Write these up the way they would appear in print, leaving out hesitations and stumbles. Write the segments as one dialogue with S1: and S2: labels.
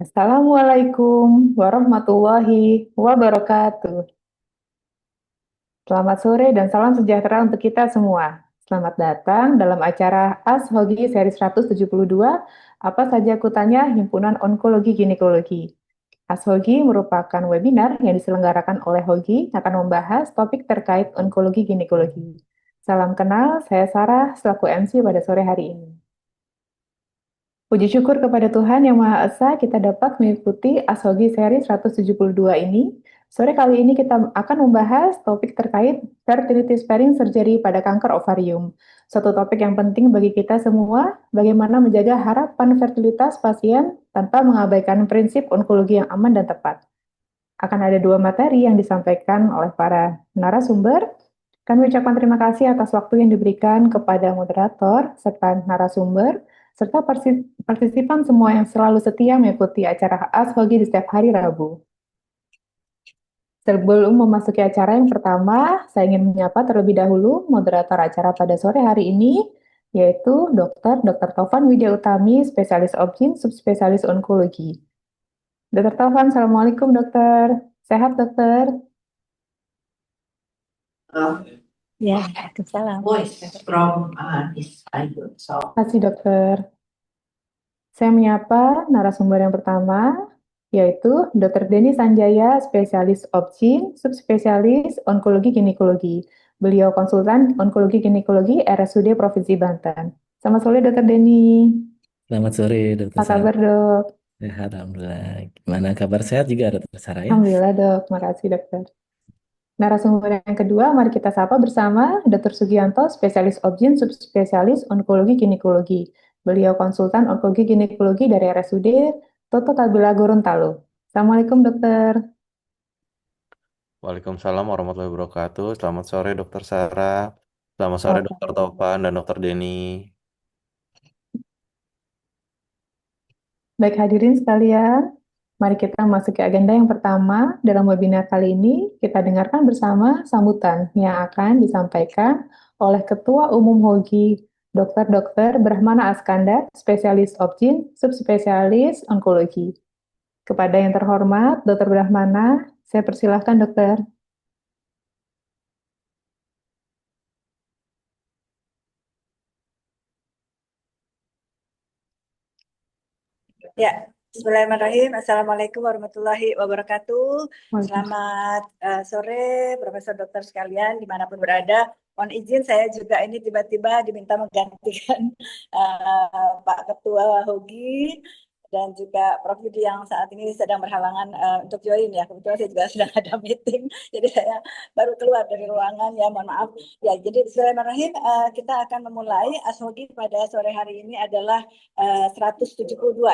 S1: Assalamualaikum warahmatullahi wabarakatuh. Selamat sore dan salam sejahtera untuk kita semua. Selamat datang dalam acara As Hogi seri 172, apa saja kutanya Himpunan Onkologi Ginekologi. As Hogi merupakan webinar yang diselenggarakan oleh Hogi yang akan membahas topik terkait onkologi ginekologi. Salam kenal, saya Sarah selaku MC pada sore hari ini. Puji syukur kepada Tuhan Yang Maha Esa, kita dapat mengikuti Ashogi seri 172 ini. Sore kali ini kita akan membahas topik terkait fertility sparing surgery pada kanker ovarium. Suatu topik yang penting bagi kita semua, bagaimana menjaga harapan fertilitas pasien tanpa mengabaikan prinsip onkologi yang aman dan tepat. Akan ada dua materi yang disampaikan oleh para narasumber. Kami ucapkan terima kasih atas waktu yang diberikan kepada moderator serta narasumber, serta partisipan semua yang selalu setia mengikuti acara Ashogi di setiap hari Rabu. Sebelum memasuki acara yang pertama, saya ingin menyapa terlebih dahulu moderator acara pada sore hari ini, yaitu Dr. Taufan Widya Utami, spesialis obgyn, subspesialis onkologi. Dr. Taufan, Assalamualaikum dokter. Sehat dokter?
S2: Ya, Waalaikumsalam.
S3: Voice from this iPhone.
S1: Terima kasih dokter. Saya menyapa narasumber yang pertama, yaitu Dr. Denny Sanjaya, spesialis obgyn, subspesialis onkologi ginekologi. Beliau konsultan onkologi ginekologi RSUD Provinsi Banten. Selamat sore Dr. Denny.
S4: Selamat sore, Dokter
S1: Apa kabar dok?
S4: Sehat, Alhamdulillah. Gimana kabar sehat juga, Dokter Sarah ya?
S1: Alhamdulillah dok, makasih dokter. Narasumber yang kedua, mari kita sapa bersama Dr. Sugianto, spesialis obgyn, subspesialis onkologi ginekologi. Beliau konsultan onkologi ginekologi dari RSUD Toto Tabila Gorontalo. Assalamualaikum dokter.
S5: Waalaikumsalam warahmatullahi wabarakatuh. Selamat sore Dokter Sarah. Selamat sore Dokter Tovan dan Dokter Denny.
S1: Baik hadirin sekalian, mari kita masuk ke agenda yang pertama. Dalam webinar kali ini, kita dengarkan bersama sambutan yang akan disampaikan oleh Ketua Umum HOGI, Dr. Brahmana Askandar, spesialis obgyn, subspesialis onkologi. Kepada yang terhormat, Dr. Brahmana, saya persilahkan dokter.
S2: Ya, Bismillahirrahmanirrahim. Assalamualaikum warahmatullahi wabarakatuh. Selamat sore, Profesor Dokter sekalian, dimanapun berada. Mohon izin saya juga ini tiba-tiba diminta menggantikan Pak Ketua Hogi dan juga Prof. Yudi yang saat ini sedang berhalangan untuk join ya. Kebetulan saya juga sedang ada meeting, jadi saya baru keluar dari ruangan ya, mohon maaf. Ya, jadi Bismillahirrahmanirrahim, kita akan memulai Ashogi pada sore hari ini adalah 172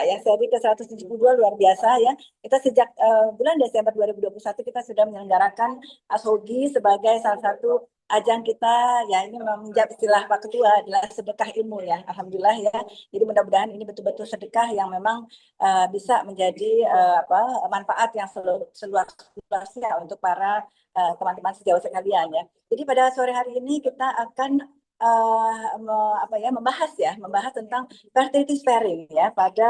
S2: ya, seri ke 172 luar biasa ya. Kita sejak bulan Desember 2021 kita sudah menyelenggarakan Ashogi sebagai salah satu ajang kita ya, ini menjawab istilah Pak Ketua adalah sedekah ilmu ya, alhamdulillah ya. Jadi mudah-mudahan ini betul-betul sedekah yang memang bisa menjadi manfaat yang seluas-luasnya untuk para teman-teman sejauh sekalian ya. Jadi pada sore hari ini kita akan membahas tentang fertility sparing ya pada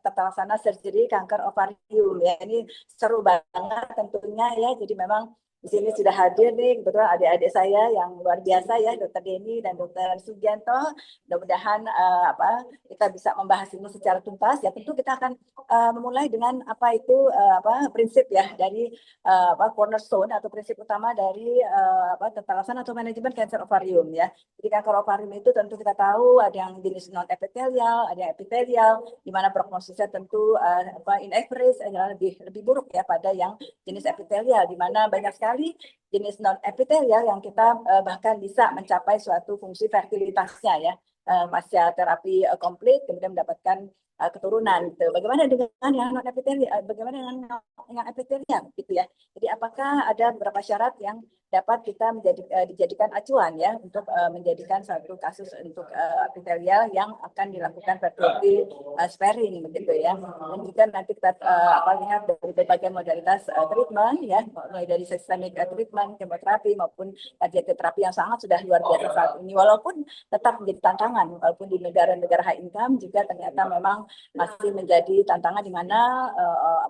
S2: tata laksana surgery kanker ovarium ya. Ini seru banget tentunya ya. Jadi memang di sini sudah hadir nih kebetulan adik-adik saya yang luar biasa ya, Dr. Denny dan Dr. Sugianto. Mudah-mudahan kita bisa membahas ini secara tuntas ya. Tentu kita akan memulai dengan prinsip ya dari cornerstone atau prinsip utama dari tata laksana atau manajemen kanker ovarium ya. Jadi kanker ovarium itu tentu kita tahu ada yang jenis non epithelial, ada yang epithelial, di mana prognosisnya tentu in average adalah lebih buruk ya pada yang jenis epithelial, di mana banyak sekali jenis non epithelial yang kita bahkan bisa mencapai suatu fungsi fertilitasnya ya, pasca terapi komplit kemudian mendapatkan keturunan gitu. Bagaimana dengan yang non epithelial? Bagaimana dengan yang epithelial gitu ya? Jadi apakah ada beberapa syarat yang dapat kita dijadikan acuan ya untuk menjadikan suatu kasus untuk epithelial yang akan dilakukan fertility sparing begitu ya. Dan juga nanti kita lihat dari berbagai modalitas treatment ya, mulai dari systemic treatment, kemoterapi maupun radiasi terapi yang sangat sudah luar biasa saat ini, walaupun tetap menjadi tantangan walaupun di negara-negara high income juga ternyata memang memang masih menjadi tantangan di mana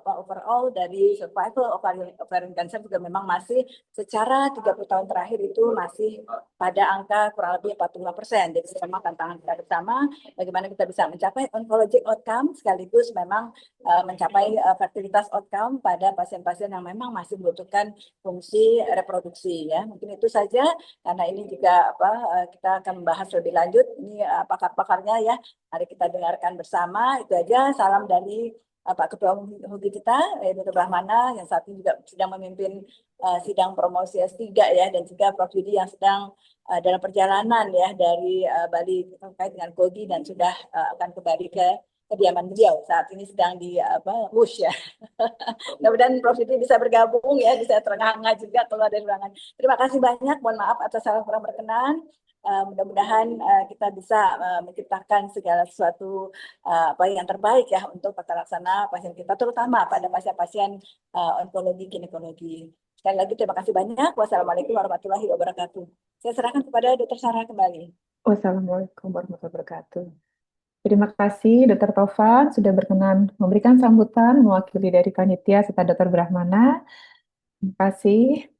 S2: overall dari survival ovarian cancer juga memang masih secara 30 tahun terakhir itu masih pada angka kurang lebih 45%. Jadi memang tantangan kita bersama bagaimana kita bisa mencapai oncologic outcome sekaligus memang mencapai fertilitas outcome pada pasien-pasien yang memang masih membutuhkan fungsi reproduksi ya. Mungkin itu saja karena ini juga kita akan membahas lebih lanjut ini pakar-pakarnya ya. Mari kita dengarkan bersama. Itu aja, salam dari Pak Ketua HUGI kita, Dr. Brahmana yang saat ini juga sedang memimpin sidang promosi S3 ya, dan juga Prof. Yudi yang sedang dalam perjalanan ya dari Bali terkait dengan KOGI dan sudah akan kembali ke kediaman beliau. Saat ini sedang di Wush ya. Mudah-mudahan Prof. Yudi bisa bergabung ya, bisa terengah-engah juga keluar dari ruangan. Terima kasih banyak, mohon maaf atas salah kurang berkenan. Mudah-mudahan kita bisa menciptakan segala sesuatu yang terbaik ya untuk tata laksana pasien kita, terutama pada pasien-pasien onkologi ginekologi. Sekali lagi terima kasih banyak. Wassalamualaikum warahmatullahi wabarakatuh. Saya serahkan kepada Dr. Sarah kembali.
S1: Wassalamualaikum warahmatullahi wabarakatuh. Terima kasih Dr. Tovan sudah berkenan memberikan sambutan mewakili dari panitia serta Dr. Brahmana. Terima kasih.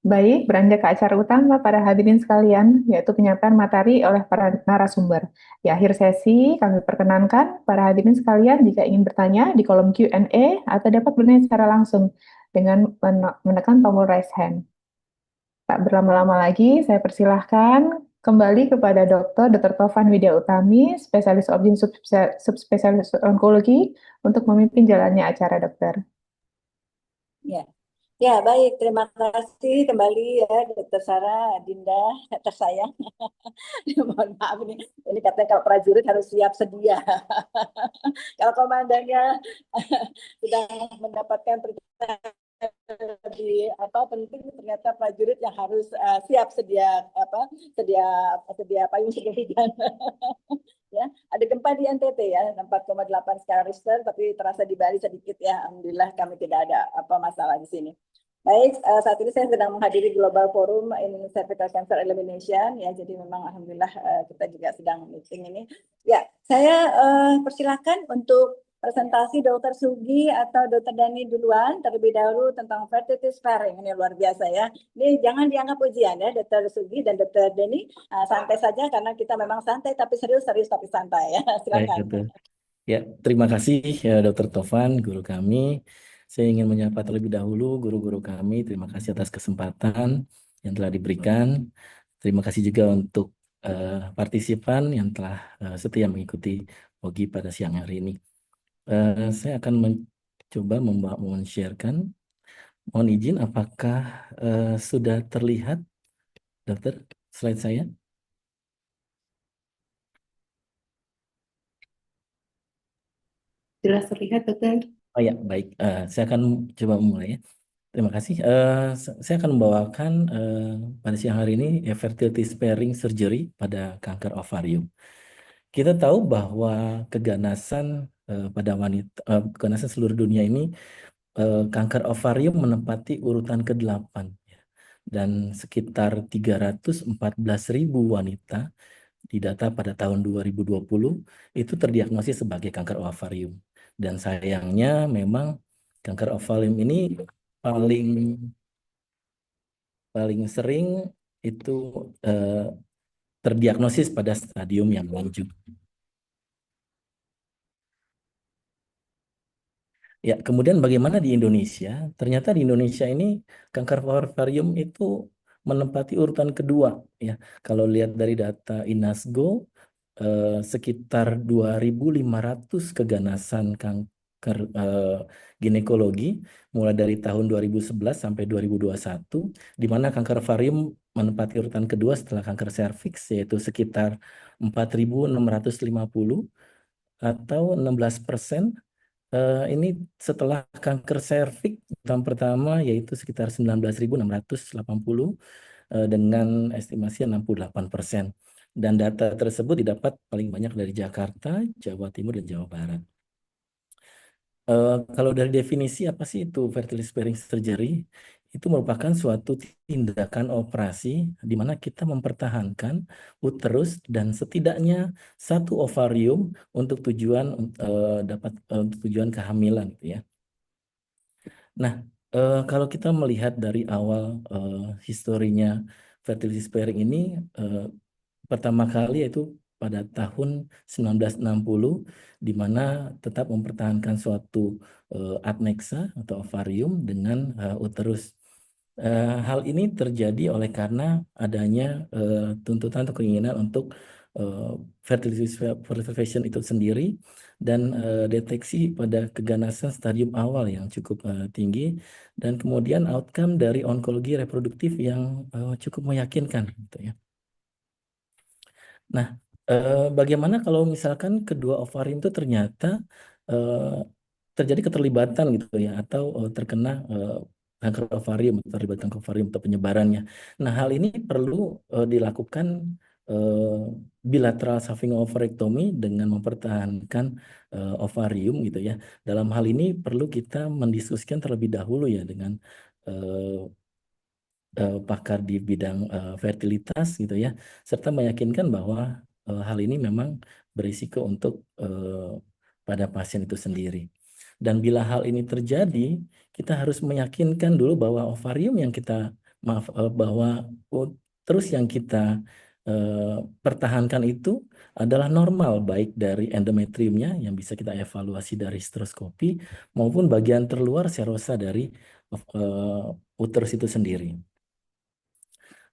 S1: Baik, beranjak ke acara utama para hadirin sekalian, yaitu penyampaian materi oleh para narasumber. Di akhir sesi, kami perkenankan para hadirin sekalian jika ingin bertanya di kolom Q&A atau dapat bertanya secara langsung dengan menekan tombol raise hand. Tak berlama-lama lagi, saya persilahkan kembali kepada Dr. Tovan Widya Utami, spesialis objin subspesialis onkologi, untuk memimpin jalannya acara, dokter.
S2: Ya. Ya, baik. Terima kasih kembali ya, Dr. Sarah, Dinda, tersayang. Mohon maaf ini katanya kalau prajurit harus siap sedia. Kalau komandannya sedang mendapatkan perintah di penting, ternyata prajurit yang harus siap sedia payung hujan. Ya, ada gempa di NTT ya, 4,8 skala Richter, tapi terasa di Bali sedikit ya. Alhamdulillah kami tidak ada masalah di sini. Baik, saat ini saya sedang menghadiri Global Forum in Cervical Cancer Elimination ya, jadi memang alhamdulillah kita juga sedang meeting ini. Ya, saya persilakan untuk presentasi Dr. Sugi atau Dr. Dani duluan terlebih dahulu tentang fertility sparing. Ini luar biasa ya. Ini jangan dianggap ujian ya, Dr. Sugi dan Dr. Dani, santai saja karena kita memang santai tapi serius tapi santai ya. Silakan.
S4: Baik, ya, terima kasih ya, Dr. Tovan, guru kami. Saya ingin menyapa terlebih dahulu guru-guru kami. Terima kasih atas kesempatan yang telah diberikan. Terima kasih juga untuk partisipan yang telah setia mengikuti POGI pada siang hari ini. Saya akan mencoba men-sharekan. Mohon izin, apakah sudah terlihat, dokter, slide saya?
S1: Jelas terlihat, dokter.
S4: Oh ya, baik. Saya akan coba memulai ya. Terima kasih. Saya akan membawakan pada siang hari ini fertility sparing surgery pada kanker ovarium. Kita tahu bahwa keganasan pada wanita, keganasan seluruh dunia ini, kanker ovarium menempati urutan ke-8 dan sekitar 314.000 wanita di data pada tahun 2020 itu terdiagnosis sebagai kanker ovarium. Dan sayangnya memang kanker ovarium ini paling sering itu terdiagnosis pada stadium yang lanjut. Ya, kemudian bagaimana di Indonesia? Ternyata di Indonesia ini kanker ovarium itu menempati urutan kedua ya. Kalau lihat dari data INASGO sekitar 2.500 keganasan kanker ginekologi mulai dari tahun 2011 sampai 2021, di mana kanker ovarium menempati urutan kedua setelah kanker serviks, yaitu sekitar 4.650 atau 16%. Ini setelah kanker serviks tahun pertama yaitu sekitar 19.680 dengan estimasi 68%. Dan data tersebut didapat paling banyak dari Jakarta, Jawa Timur, dan Jawa Barat. Kalau dari definisi apa sih itu fertility sparing surgery? itu merupakan suatu tindakan operasi di mana kita mempertahankan uterus dan setidaknya satu ovarium untuk tujuan untuk tujuan kehamilan, gitu ya. Nah, kalau kita melihat dari awal historinya fertility sparing ini, pertama kali yaitu pada tahun 1960, di mana tetap mempertahankan suatu adnexa atau ovarium dengan uterus. Hal ini terjadi oleh karena adanya tuntutan atau keinginan untuk fertility preservation itu sendiri dan deteksi pada keganasan stadium awal yang cukup tinggi dan kemudian outcome dari onkologi reproduktif yang cukup meyakinkan, gitu ya. Nah, bagaimana kalau misalkan kedua ovarium itu ternyata terjadi keterlibatan, gitu ya, atau terkena kanker ovarium, terlibat kanker ovarium atau penyebarannya. Nah, hal ini perlu dilakukan bilateral salpingo-ovarectomy dengan mempertahankan ovarium, gitu ya. Dalam hal ini perlu kita mendiskusikan terlebih dahulu ya dengan pakar di bidang fertilitas, gitu ya, serta meyakinkan bahwa hal ini memang berisiko untuk pada pasien itu sendiri. Dan bila hal ini terjadi, kita harus meyakinkan dulu bahwa ovarium yang kita bahwa terus yang kita pertahankan itu adalah normal, baik dari endometriumnya yang bisa kita evaluasi dari hysteroscopy maupun bagian terluar serosa dari uterus itu sendiri.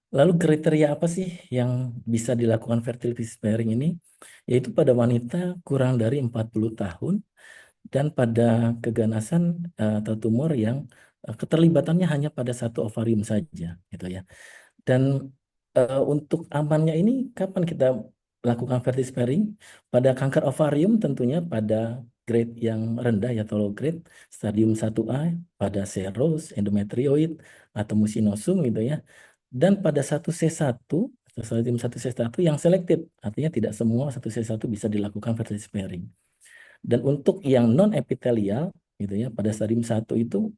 S4: Lalu kriteria apa sih yang bisa dilakukan fertility sparing ini? Yaitu pada wanita kurang dari 40 tahun dan pada keganasan atau tumor yang keterlibatannya hanya pada satu ovarium saja, gitu ya. Dan untuk amannya ini kapan kita lakukan fertility sparing? Pada kanker ovarium tentunya pada grade yang rendah ya, atau low grade, stadium 1A, pada serous, endometrioid, atau mucinosum, gitu ya. Dan pada 1C1, atau stadium 1C1 yang selektif, artinya tidak semua 1C1 bisa dilakukan fertility sparing. Dan untuk yang non epitelial, gitu ya, pada stadium 1 itu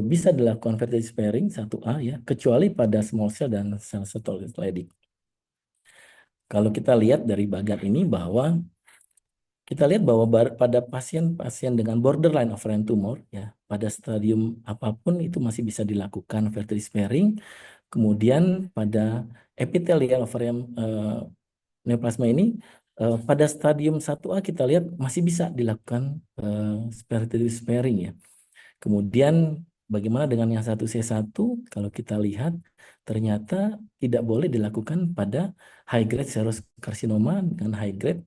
S4: bisa dilakukan fertility sparing 1A ya, kecuali pada small cell dan sel cytoplasmic. Kalau kita lihat dari bagian ini bahwa kita lihat bahwa pada pasien-pasien dengan borderline ovarian tumor ya, pada stadium apapun itu masih bisa dilakukan fertility sparing. Kemudian pada epithelial ovarian neoplasma ini pada stadium 1A kita lihat masih bisa dilakukan fertility sparing ya. Kemudian bagaimana dengan yang 1C1? Kalau kita lihat ternyata tidak boleh dilakukan pada high grade serous carcinoma dengan high grade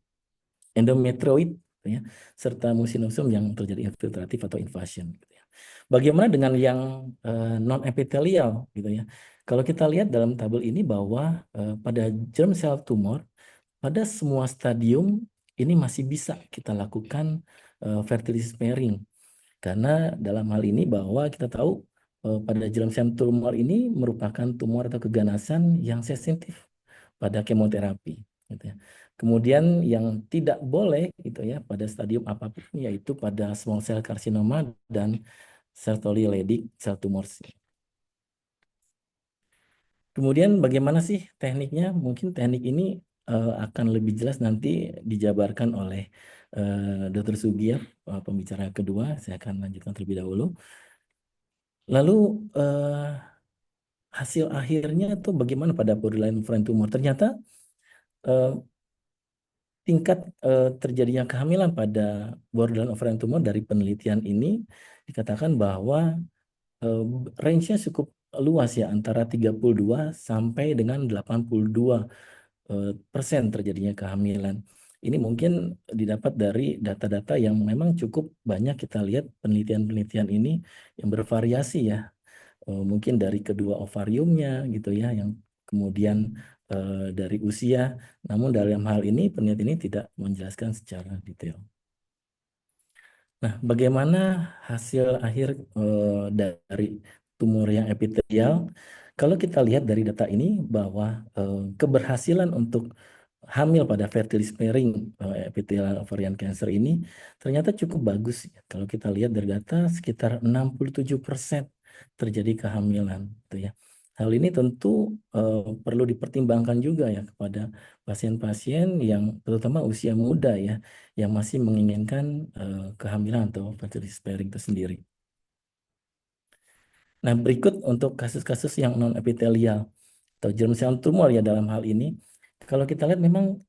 S4: endometrioid, gitu ya, serta mucinosum yang terjadi infiltratif atau invasion, gitu ya. Bagaimana dengan yang non epithelial, gitu ya? Kalau kita lihat dalam tabel ini bahwa pada germ cell tumor pada semua stadium ini masih bisa kita lakukan fertility sparing. Karena dalam hal ini bahwa kita tahu pada germ cell tumor ini merupakan tumor atau keganasan yang sensitif pada kemoterapi, gitu ya. Kemudian yang tidak boleh, gitu ya, pada stadium apapun yaitu pada small cell carcinoma dan sertoli-Leydig cell tumors. Kemudian bagaimana sih tekniknya? Mungkin teknik ini akan lebih jelas nanti dijabarkan oleh Dr. Sugiyar, pembicara kedua. Saya akan lanjutkan terlebih dahulu. Lalu hasil akhirnya tuh bagaimana pada borderline ovarian tumor? Ternyata tingkat terjadinya kehamilan pada borderline ovarian tumor dari penelitian ini dikatakan bahwa range-nya cukup luas ya, antara 32 sampai dengan 82% terjadinya kehamilan. Ini mungkin didapat dari data-data yang memang cukup banyak kita lihat penelitian-penelitian ini yang bervariasi ya. Mungkin dari kedua ovariumnya, gitu ya, yang kemudian dari usia. Namun dalam hal ini penelitian ini tidak menjelaskan secara detail. Nah, bagaimana hasil akhir dari tumor yang epitelial? Kalau kita lihat dari data ini bahwa keberhasilan untuk hamil pada fertility sparing epithelial ovarian cancer ini ternyata cukup bagus. Kalau kita lihat dari data sekitar 67% terjadi kehamilan, gitu ya. Hal ini tentu perlu dipertimbangkan juga ya kepada pasien-pasien yang terutama usia muda ya, yang masih menginginkan kehamilan atau fertility sparing itu sendiri. Nah, berikut untuk kasus-kasus yang non-epitelial atau germ cell tumor ya dalam hal ini, kalau kita lihat memang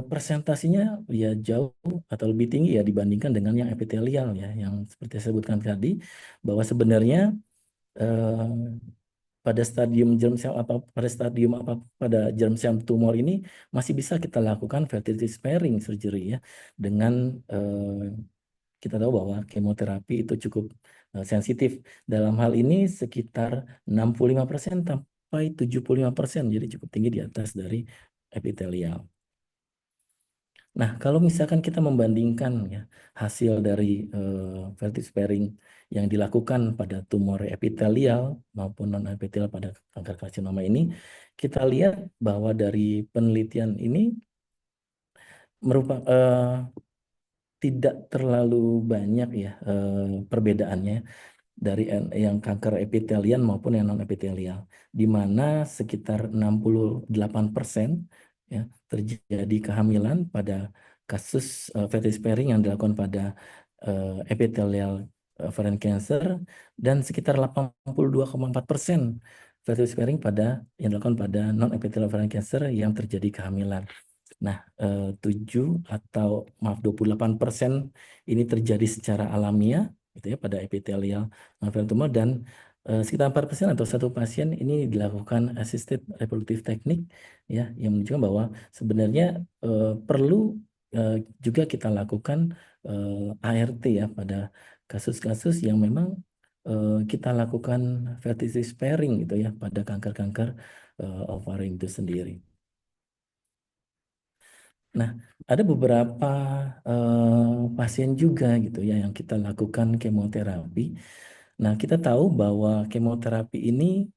S4: presentasinya ya jauh atau lebih tinggi ya dibandingkan dengan yang epitelial ya, yang seperti saya sebutkan tadi, bahwa sebenarnya pada stadium germ cell pada germ cell tumor ini masih bisa kita lakukan fertility sparing surgery ya, dengan kita tahu bahwa kemoterapi itu cukup sensitif. Dalam hal ini sekitar 65% sampai 75%, jadi cukup tinggi di atas dari epitelial. Nah, kalau misalkan kita membandingkan ya hasil dari fertility sparing yang dilakukan pada tumor epitelial maupun non-epitelial pada kanker karsinoma ini, kita lihat bahwa dari penelitian ini merupakan tidak terlalu banyak ya perbedaannya dari yang kanker epitelial maupun yang non-epitelial, di mana sekitar 68% ya, terjadi kehamilan pada kasus fertility sparing yang dilakukan pada epithelial ovarian cancer, dan sekitar 82,4% fertility sparing yang dilakukan pada non-epithelial ovarian cancer yang terjadi kehamilan. Nah, 28% ini terjadi secara alamiah, gitu ya, pada epithelial ovarian tumor, dan sekitar 4% atau satu pasien ini dilakukan assisted reproductive technique, ya, yang menunjukkan bahwa sebenarnya perlu juga kita lakukan ART ya pada kasus-kasus yang memang kita lakukan fertility sparing gitu ya pada kanker-kanker ovarian itu sendiri. Nah, ada beberapa pasien juga gitu ya yang kita lakukan kemoterapi. Nah, kita tahu bahwa kemoterapi ini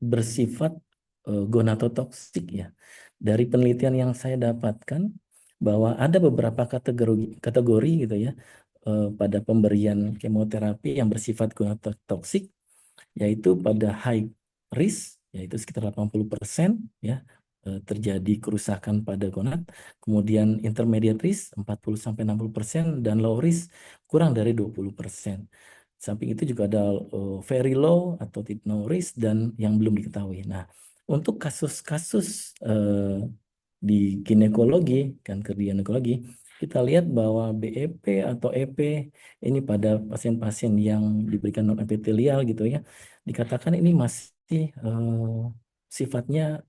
S4: bersifat gonadotoksik ya. Dari penelitian yang saya dapatkan bahwa ada beberapa kategori gitu ya pada pemberian kemoterapi yang bersifat gonadotoksik, yaitu pada high risk, yaitu sekitar 80% ya terjadi kerusakan pada gonad, kemudian intermediate risk 40-60%, dan low risk kurang dari 20%. Samping itu juga ada very low atau no risk dan yang belum diketahui. Nah, untuk kasus-kasus di ginekologi, kanker di ginekologi, kita lihat bahwa BEP atau EP ini pada pasien-pasien yang diberikan non-epitelial gitu ya, dikatakan ini masih sifatnya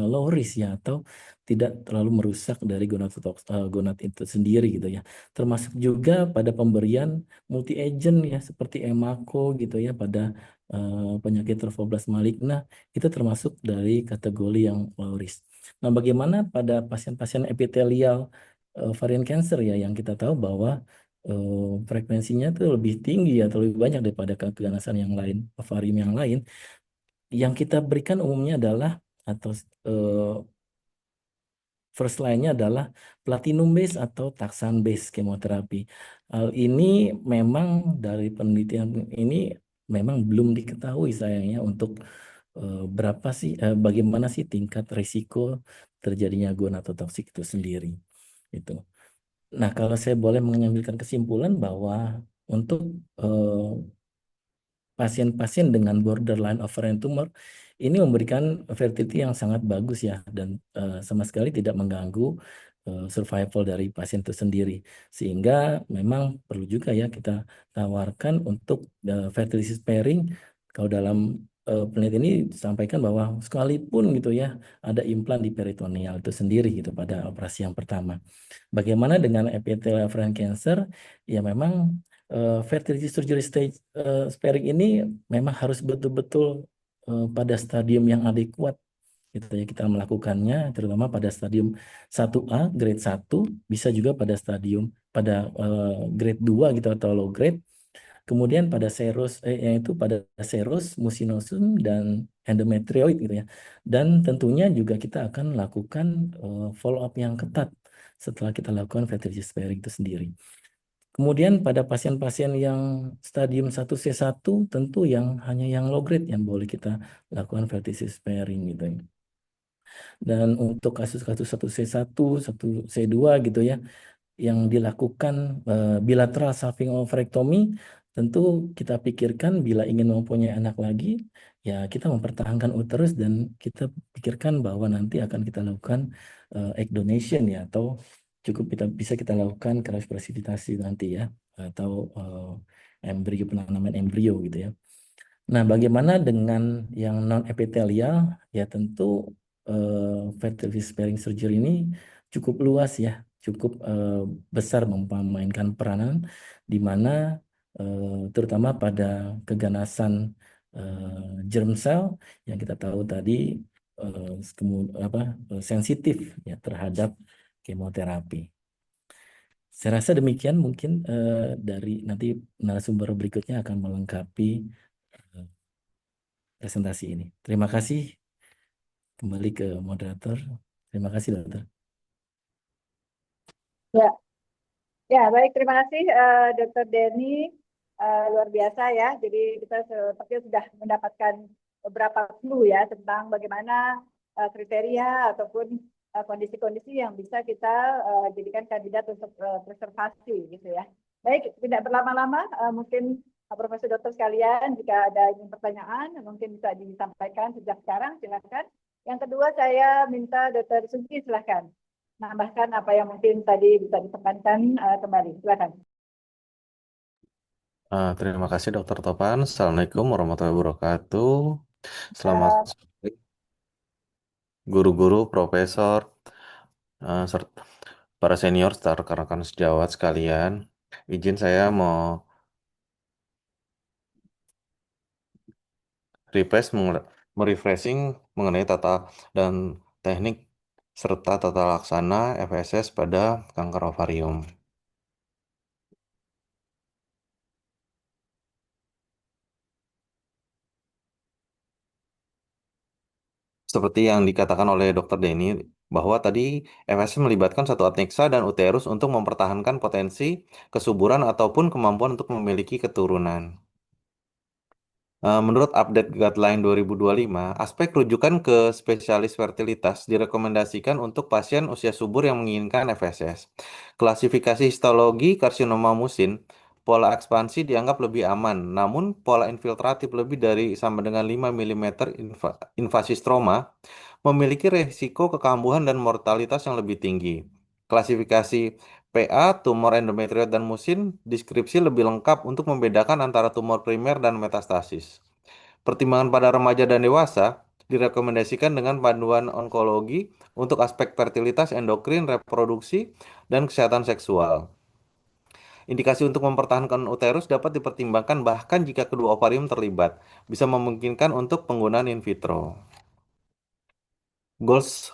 S4: low risk ya, atau tidak terlalu merusak dari gonad itu sendiri gitu ya. Termasuk juga pada pemberian multi agent ya seperti emako gitu ya pada penyakit trofoblast maligna, itu termasuk dari kategori yang low risk. Nah, bagaimana pada pasien-pasien epitelial varian cancer ya, yang kita tahu bahwa frekuensinya itu lebih tinggi atau lebih banyak daripada keganasan yang lain, ovarium yang lain. Yang kita berikan umumnya adalah atau first line-nya adalah platinum base atau taxane base kemoterapi. Hal ini memang dari penelitian ini memang belum diketahui sayangnya untuk bagaimana sih tingkat risiko terjadinya gonadotoksik itu sendiri. Itu. Nah, kalau saya boleh mengambilkan kesimpulan bahwa untuk pasien-pasien dengan borderline ovarian tumor ini memberikan fertility yang sangat bagus ya, dan sama sekali tidak mengganggu survival dari pasien itu sendiri, sehingga memang perlu juga ya kita tawarkan untuk fertility sparing. Kalau dalam penelitian ini disampaikan bahwa sekalipun gitu ya ada implan di peritoneal itu sendiri gitu pada operasi yang pertama. Bagaimana dengan epithelial ovarian cancer? Ya memang fertility surgery stage sparing ini memang harus betul-betul pada stadium yang adekuat gitu ya kita melakukannya, terutama pada stadium 1A grade 1, bisa juga pada grade 2 gitu atau low grade. Kemudian pada yaitu pada serous, mucinosum, dan endometrioid gitu ya. Dan tentunya juga kita akan lakukan follow up yang ketat setelah kita lakukan fertility sparing itu sendiri. Kemudian pada pasien-pasien yang stadium 1C1 tentu yang hanya yang low grade yang boleh kita lakukan vertices sparing gitu ya. Dan untuk kasus-kasus 1C1, 1C2 gitu ya, yang dilakukan bilateral salping ovarectomy, tentu kita pikirkan bila ingin mempunyai anak lagi, ya kita mempertahankan uterus dan kita pikirkan bahwa nanti akan kita lakukan egg donation ya, atau cukup kita bisa kita lakukan kriopresiditasi nanti ya, atau embrio penanaman embrio gitu ya. Nah, bagaimana dengan yang non epitelial? Ya tentu fertility sparing surgery ini cukup luas ya, cukup besar memainkan peranan di mana terutama pada keganasan germ cell yang kita tahu tadi sensitif ya terhadap kemoterapi. Saya rasa demikian mungkin dari nanti narasumber berikutnya akan melengkapi eh, presentasi ini. Terima kasih. Kembali ke moderator. Terima kasih, Dokter.
S2: Ya, ya baik. Terima kasih Dr. Denny. Luar biasa ya. Jadi kita seperti sudah mendapatkan beberapa clue ya tentang bagaimana kriteria ataupun kondisi-kondisi yang bisa kita jadikan kandidat untuk preservasi gitu ya. Baik, tidak berlama-lama, mungkin Profesor Dokter sekalian, jika ada pertanyaan, mungkin bisa disampaikan sejak sekarang, silakan. Yang kedua, saya minta Dokter Sugi, silakan menambahkan apa yang mungkin tadi bisa ditekankan kembali. Silakan.
S5: Terima kasih Dokter Topan. Assalamualaikum warahmatullahi wabarakatuh. Selamat sore guru-guru, profesor, serta para senior, serta rekan-rekan sejawat sekalian. Izin saya mau merefreshing mengenai tata dan teknik serta tata laksana FSS pada kanker ovarium. Seperti yang dikatakan oleh Dr. Denny, bahwa tadi FSS melibatkan satu aneksa dan uterus untuk mempertahankan potensi kesuburan ataupun kemampuan untuk memiliki keturunan. Menurut update guideline 2025, aspek rujukan ke spesialis fertilitas direkomendasikan untuk pasien usia subur yang menginginkan FSS. Klasifikasi histologi karsinoma musin, pola ekspansi dianggap lebih aman, namun pola infiltratif lebih dari sama dengan 5 mm invasi stroma memiliki resiko kekambuhan dan mortalitas yang lebih tinggi. Klasifikasi PA, tumor endometrioid dan musin, deskripsi lebih lengkap untuk membedakan antara tumor primer dan metastasis. Pertimbangan pada remaja dan dewasa direkomendasikan dengan panduan onkologi untuk aspek fertilitas, endokrin, reproduksi, dan kesehatan seksual. Indikasi untuk mempertahankan uterus dapat dipertimbangkan bahkan jika kedua ovarium terlibat, bisa memungkinkan untuk penggunaan in vitro. Goals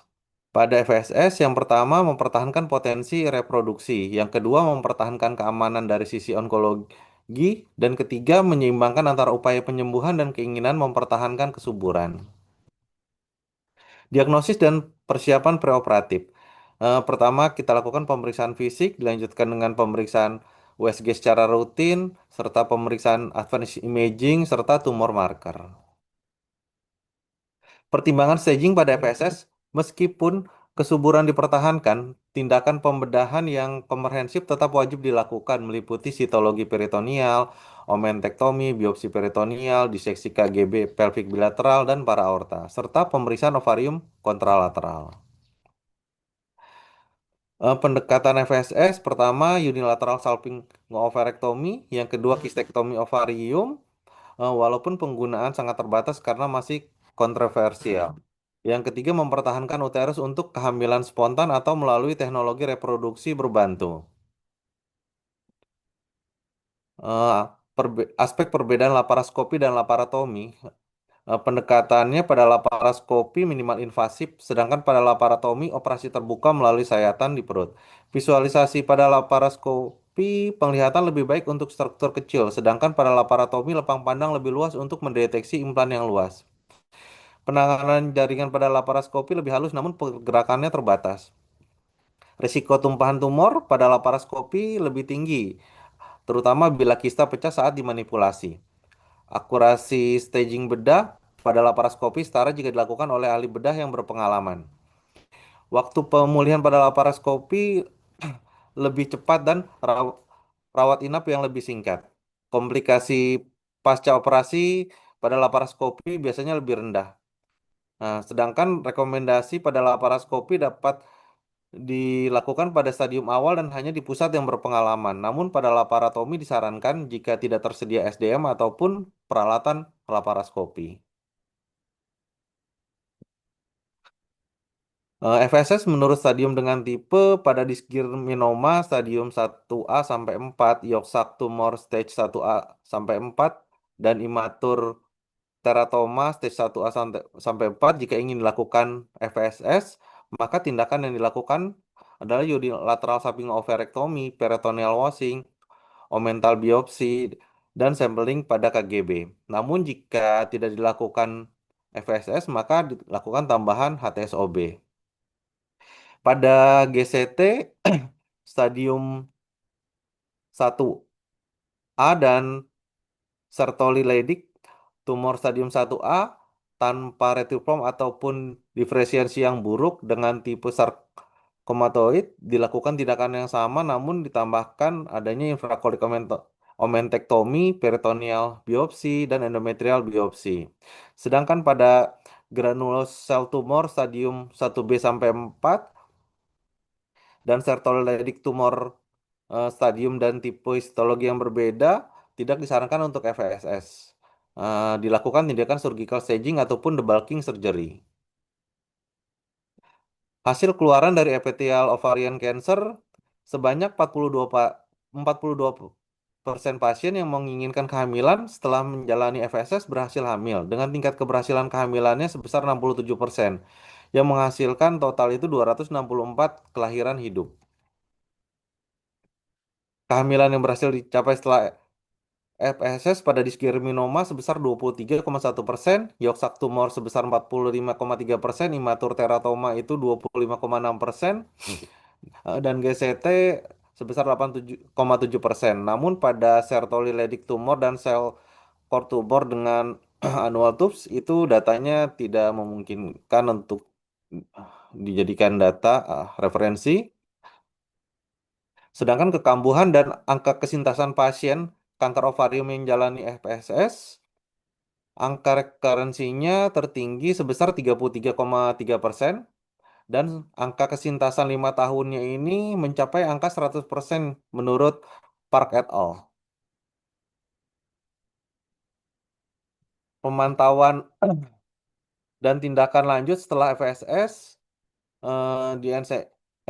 S5: pada FSS yang pertama mempertahankan potensi reproduksi, yang kedua mempertahankan keamanan dari sisi onkologi, dan ketiga menyeimbangkan antara upaya penyembuhan dan keinginan mempertahankan kesuburan. Diagnosis dan persiapan preoperatif. Pertama kita lakukan pemeriksaan fisik, dilanjutkan dengan pemeriksaan USG secara rutin, serta pemeriksaan advance imaging, serta tumor marker. Pertimbangan staging pada FSS, meskipun kesuburan dipertahankan, tindakan pembedahan yang komprehensif tetap wajib dilakukan meliputi sitologi peritoneal, omentektomi, biopsi peritoneal, diseksi KGB pelvic bilateral dan para aorta, serta pemeriksaan ovarium kontralateral. Pendekatan FSS pertama unilateral salping ovarectomy, yang kedua kistektomi ovarium, walaupun penggunaan sangat terbatas karena masih kontroversial. Yang ketiga, mempertahankan uterus untuk kehamilan spontan atau melalui teknologi reproduksi berbantu. Eh, Aspek perbedaan laparoskopi dan laparotomi. Pendekatannya pada laparoskopi minimal invasif, sedangkan pada laparotomi operasi terbuka melalui sayatan di perut. Visualisasi pada laparoskopi penglihatan lebih baik untuk struktur kecil, sedangkan pada laparotomi lapang pandang lebih luas untuk mendeteksi implan yang luas. Penanganan jaringan pada laparoskopi lebih halus namun pergerakannya terbatas. Risiko tumpahan tumor pada laparoskopi lebih tinggi terutama bila kista pecah saat dimanipulasi. Akurasi staging bedah pada laparoskopi setara jika dilakukan oleh ahli bedah yang berpengalaman. Waktu pemulihan pada laparoskopi lebih cepat dan rawat inap yang lebih singkat. Komplikasi pasca operasi pada laparoskopi biasanya lebih rendah. Nah, sedangkan rekomendasi pada laparoskopi dapat dilakukan pada stadium awal dan hanya di pusat yang berpengalaman. Namun pada laparotomi disarankan jika tidak tersedia SDM ataupun peralatan laparoskopi. FSS menurut stadium dengan tipe pada dysgerminoma stadium 1A sampai 4, York tumor stage 1A sampai 4, dan imatur teratoma stage 1A sampai 4 jika ingin dilakukan FSS, maka tindakan yang dilakukan adalah unilateral samping ovarectomy, peritoneal washing, omental biopsi, dan sampling pada KGB. Namun jika tidak dilakukan FSS, maka dilakukan tambahan HTSOB. Pada GCT stadium 1A dan Sertoli Leydig tumor stadium 1A tanpa retikulum ataupun diferensiasi yang buruk dengan tipe sarkomatoid dilakukan tindakan yang sama namun ditambahkan adanya infrakolik omentektomi, peritoneal biopsi, dan endometrial biopsi. Sedangkan pada granulous cell tumor stadium 1B sampai 4 dan sertoleydik tumor stadium dan tipe histologi yang berbeda tidak disarankan untuk FSS. Dilakukan tindakan surgical staging ataupun debulking surgery. Hasil keluaran dari epithelial ovarian cancer sebanyak 42% pasien yang menginginkan kehamilan setelah menjalani FSS berhasil hamil dengan tingkat keberhasilan kehamilannya sebesar 67%, yang menghasilkan total itu 264 kelahiran hidup. Kehamilan yang berhasil dicapai setelah FSS pada dysgerminoma sebesar 23,1%, York tumor sebesar 45,3%, imatur teratoma itu 25,6%, dan GCT sebesar 87,7%. Namun pada sertoli leydig tumor dan sel core tumor dengan annual tubes itu datanya tidak memungkinkan untuk dijadikan data referensi. Sedangkan kekambuhan dan angka kesintasan pasien kanker ovarium yang menjalani FSS, angka rekurensinya tertinggi sebesar 33,3%, dan angka kesintasan 5 tahunnya ini mencapai angka 100% menurut Park et al. Pemantauan dan tindakan lanjut setelah FSS di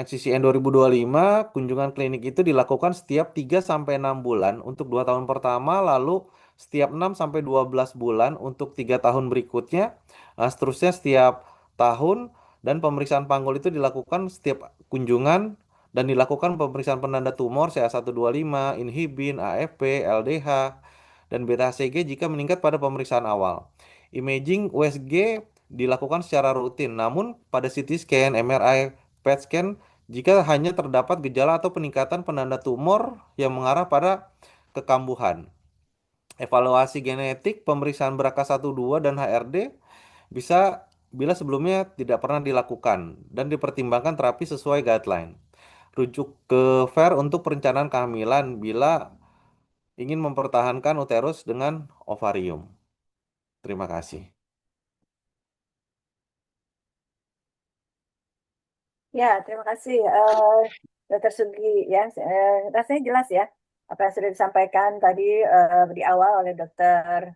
S5: NCCN 2025, kunjungan klinik itu dilakukan setiap 3-6 bulan untuk 2 tahun pertama, lalu setiap 6-12 bulan untuk 3 tahun berikutnya, seterusnya setiap tahun, dan pemeriksaan panggul itu dilakukan setiap kunjungan, dan dilakukan pemeriksaan penanda tumor CA125, inhibin, AFP, LDH, dan beta-HCG jika meningkat pada pemeriksaan awal. Imaging USG dilakukan secara rutin, namun pada CT scan, MRI, PET scan jika hanya terdapat gejala atau peningkatan penanda tumor yang mengarah pada kekambuhan. Evaluasi genetik, pemeriksaan BRCA1/2 dan HRD bisa bila sebelumnya tidak pernah dilakukan dan dipertimbangkan terapi sesuai guideline. Rujuk ke FAIR untuk perencanaan kehamilan bila ingin mempertahankan uterus dengan ovarium. Terima kasih.
S2: Ya, terima kasih Dr. Sugi ya. Rasanya jelas ya apa yang sudah disampaikan tadi di awal oleh Dr.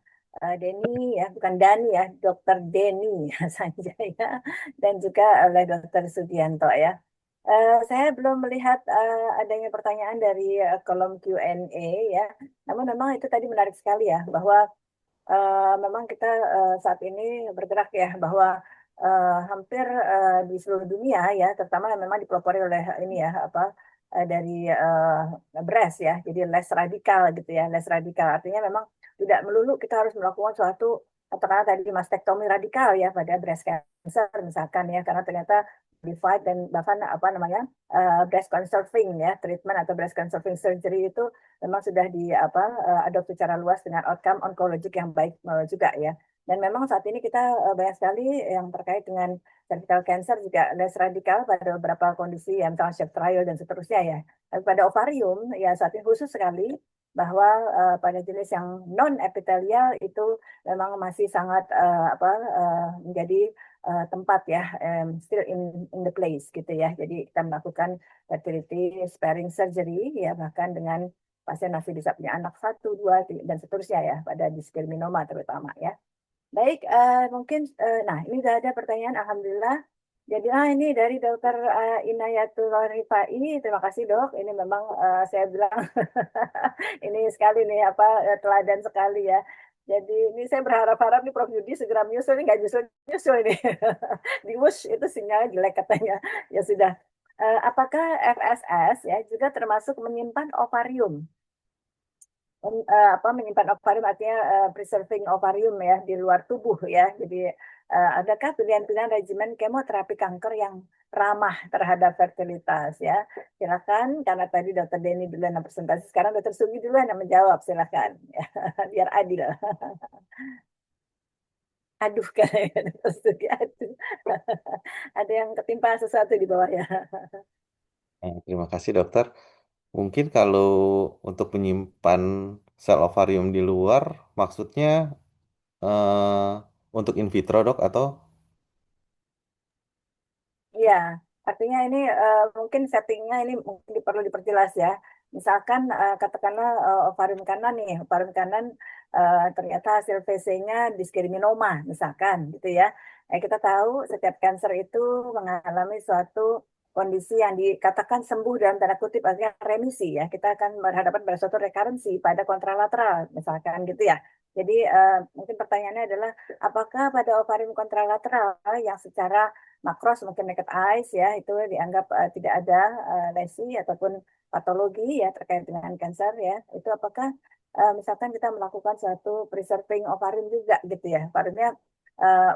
S2: Denny ya, bukan Dani ya, Dr. Denny Sanjaya dan juga oleh Dr. Sugianto ya. Saya belum melihat adanya pertanyaan dari kolom Q&A ya. Namun memang itu tadi menarik sekali ya bahwa memang kita saat ini bergerak ya bahwa hampir di seluruh dunia ya, terutama yang memang dipelopori oleh ini ya apa dari BRES ya, jadi less radikal gitu ya, less radikal artinya memang tidak melulu kita harus melakukan suatu katakanlah tadi mastektomi radikal ya pada breast cancer misalkan ya, karena ternyata modified dan bahkan breast conserving ya, treatment atau breast conserving surgery itu memang sudah adopsi secara luas dengan outcome onkologik yang baik juga ya. Dan memang saat ini kita banyak sekali yang terkait dengan cervical cancer juga less radikal pada beberapa kondisi yang misalnya Schett trial dan seterusnya ya. Tapi pada ovarium ya saat ini khusus sekali bahwa pada jenis yang non epitelial itu memang masih sangat menjadi tempat ya, still in the place gitu ya. Jadi kita melakukan fertility sparing surgery ya, bahkan dengan pasien masih bisa punya anak 1, 2 dan seterusnya ya, pada diskerminoma terutama ya. Baik, mungkin nah ini sudah ada pertanyaan, alhamdulillah. Jadi ini dari Dr. Inayatullah Rifai, terima kasih dok. Ini memang saya bilang ini sekali nih teladan sekali ya. Jadi ini saya berharap-harap nih Prof Yudi segera menyusul, ini nggak nyusul ini. Di WUSH itu sinyalnya jelek katanya. Ya sudah. Apakah FSS ya juga termasuk menyimpan ovarium? Menyimpan ovarium artinya preserving ovarium ya di luar tubuh ya. Jadi adakah pilihan-pilihan regimen kemoterapi kanker yang ramah terhadap fertilitas ya? Silakan, karena tadi Dr. Denny duluan yang presentasi, sekarang Dr. Sugi duluan yang menjawab, silakan ya, biar adil. Aduh kayaknya Dr. Sugi, aduh. Ada yang ketimpa sesuatu di bawah ya.
S5: Terima kasih dokter. Mungkin kalau untuk menyimpan sel ovarium di luar, maksudnya untuk in vitro dok atau?
S2: Iya, artinya ini mungkin settingnya ini mungkin perlu diperjelas ya. Misalkan katakanlah ovarium kanan nih, ovarium kanan ternyata hasil VC-nya diskerminoma misalkan gitu ya. Kita tahu setiap kanker itu mengalami suatu kondisi yang dikatakan sembuh dalam tanda kutip, artinya remisi ya. Kita akan berhadapan pada suatu rekarensi pada kontralateral misalkan gitu ya. Jadi mungkin pertanyaannya adalah apakah pada ovarium kontralateral yang secara makros mungkin naked eyes ya itu dianggap tidak ada lesi ataupun patologi ya terkait dengan kanker ya, itu apakah misalkan kita melakukan suatu preserving ovarium juga gitu ya, ovariumnya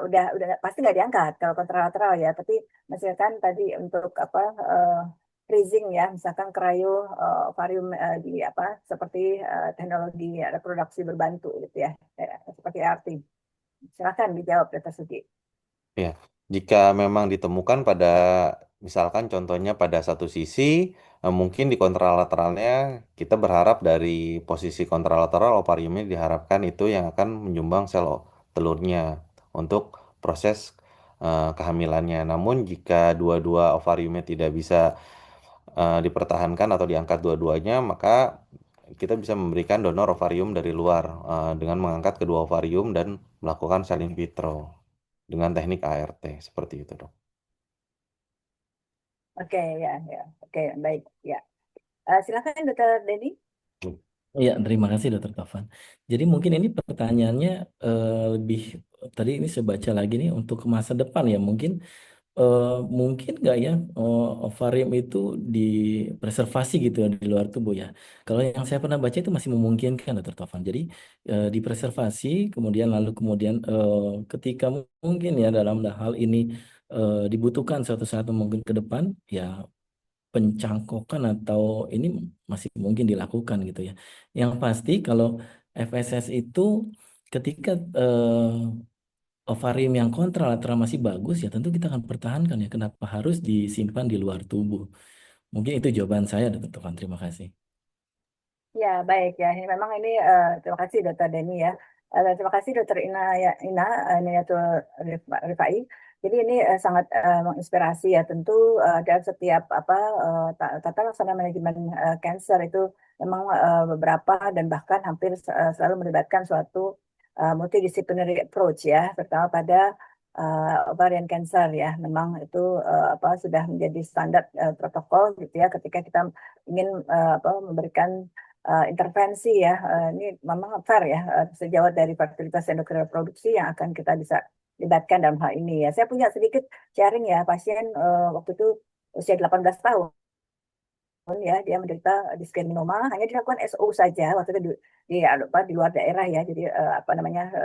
S2: udah pasti nggak diangkat kalau kontralateral ya, tapi misalkan tadi untuk freezing ya, misalkan cryo ovarium di seperti teknologi reproduksi berbantu gitu ya, seperti ART. Silakan dijawab Dr. Sugi.
S5: Ya, jika memang ditemukan pada, misalkan contohnya pada satu sisi, mungkin di kontralateralnya kita berharap dari posisi kontralateral ovariumnya diharapkan itu yang akan menyumbang sel telurnya untuk proses kehamilannya. Namun jika dua-dua ovariumnya tidak bisa dipertahankan atau diangkat dua-duanya, maka kita bisa memberikan donor ovarium dari luar dengan mengangkat kedua ovarium dan melakukan sel in vitro dengan teknik ART seperti itu dok.
S2: Oke ya, oke baik ya. Silakan Dr. Denny.
S4: Ya, terima kasih Dokter Tovan. Jadi mungkin ini pertanyaannya lebih tadi ini saya baca lagi nih untuk ke masa depan ya, mungkin nggak ya ovarium itu dipreservasi gitu ya di luar tubuh ya. Kalau yang saya pernah baca itu masih memungkinkan Dokter Tovan. Jadi dipreservasi kemudian ketika mungkin ya dalam hal ini dibutuhkan suatu saat mungkin ke depan ya pencangkokan atau ini masih mungkin dilakukan gitu ya. Yang pasti kalau FSS itu ketika ovarium yang kontralateral masih bagus ya tentu kita akan pertahankan ya. Kenapa harus disimpan di luar tubuh? Mungkin itu jawaban saya, Dr. Tovan. Terima kasih.
S2: Ya baik ya. Memang ini terima kasih Dr. Denny ya. Terima kasih Dr. Inayatul Rifai. Jadi ini sangat menginspirasi ya. Tentu dalam setiap tata laksana manajemen cancer itu memang beberapa dan bahkan hampir selalu melibatkan suatu multidisciplinary approach ya. Pertama pada ovarian cancer ya. Memang itu sudah menjadi standar protokol gitu ya. Ketika kita ingin memberikan intervensi ya, ini memang fair ya, sejauh dari fertilitas endokrin reproduksi yang akan kita bisa libatkan dalam hal ini ya. Saya punya sedikit sharing ya, pasien waktu itu usia 18 tahun ya, dia menderita diskerminoma, hanya dilakukan SO saja waktu itu di luar daerah ya, jadi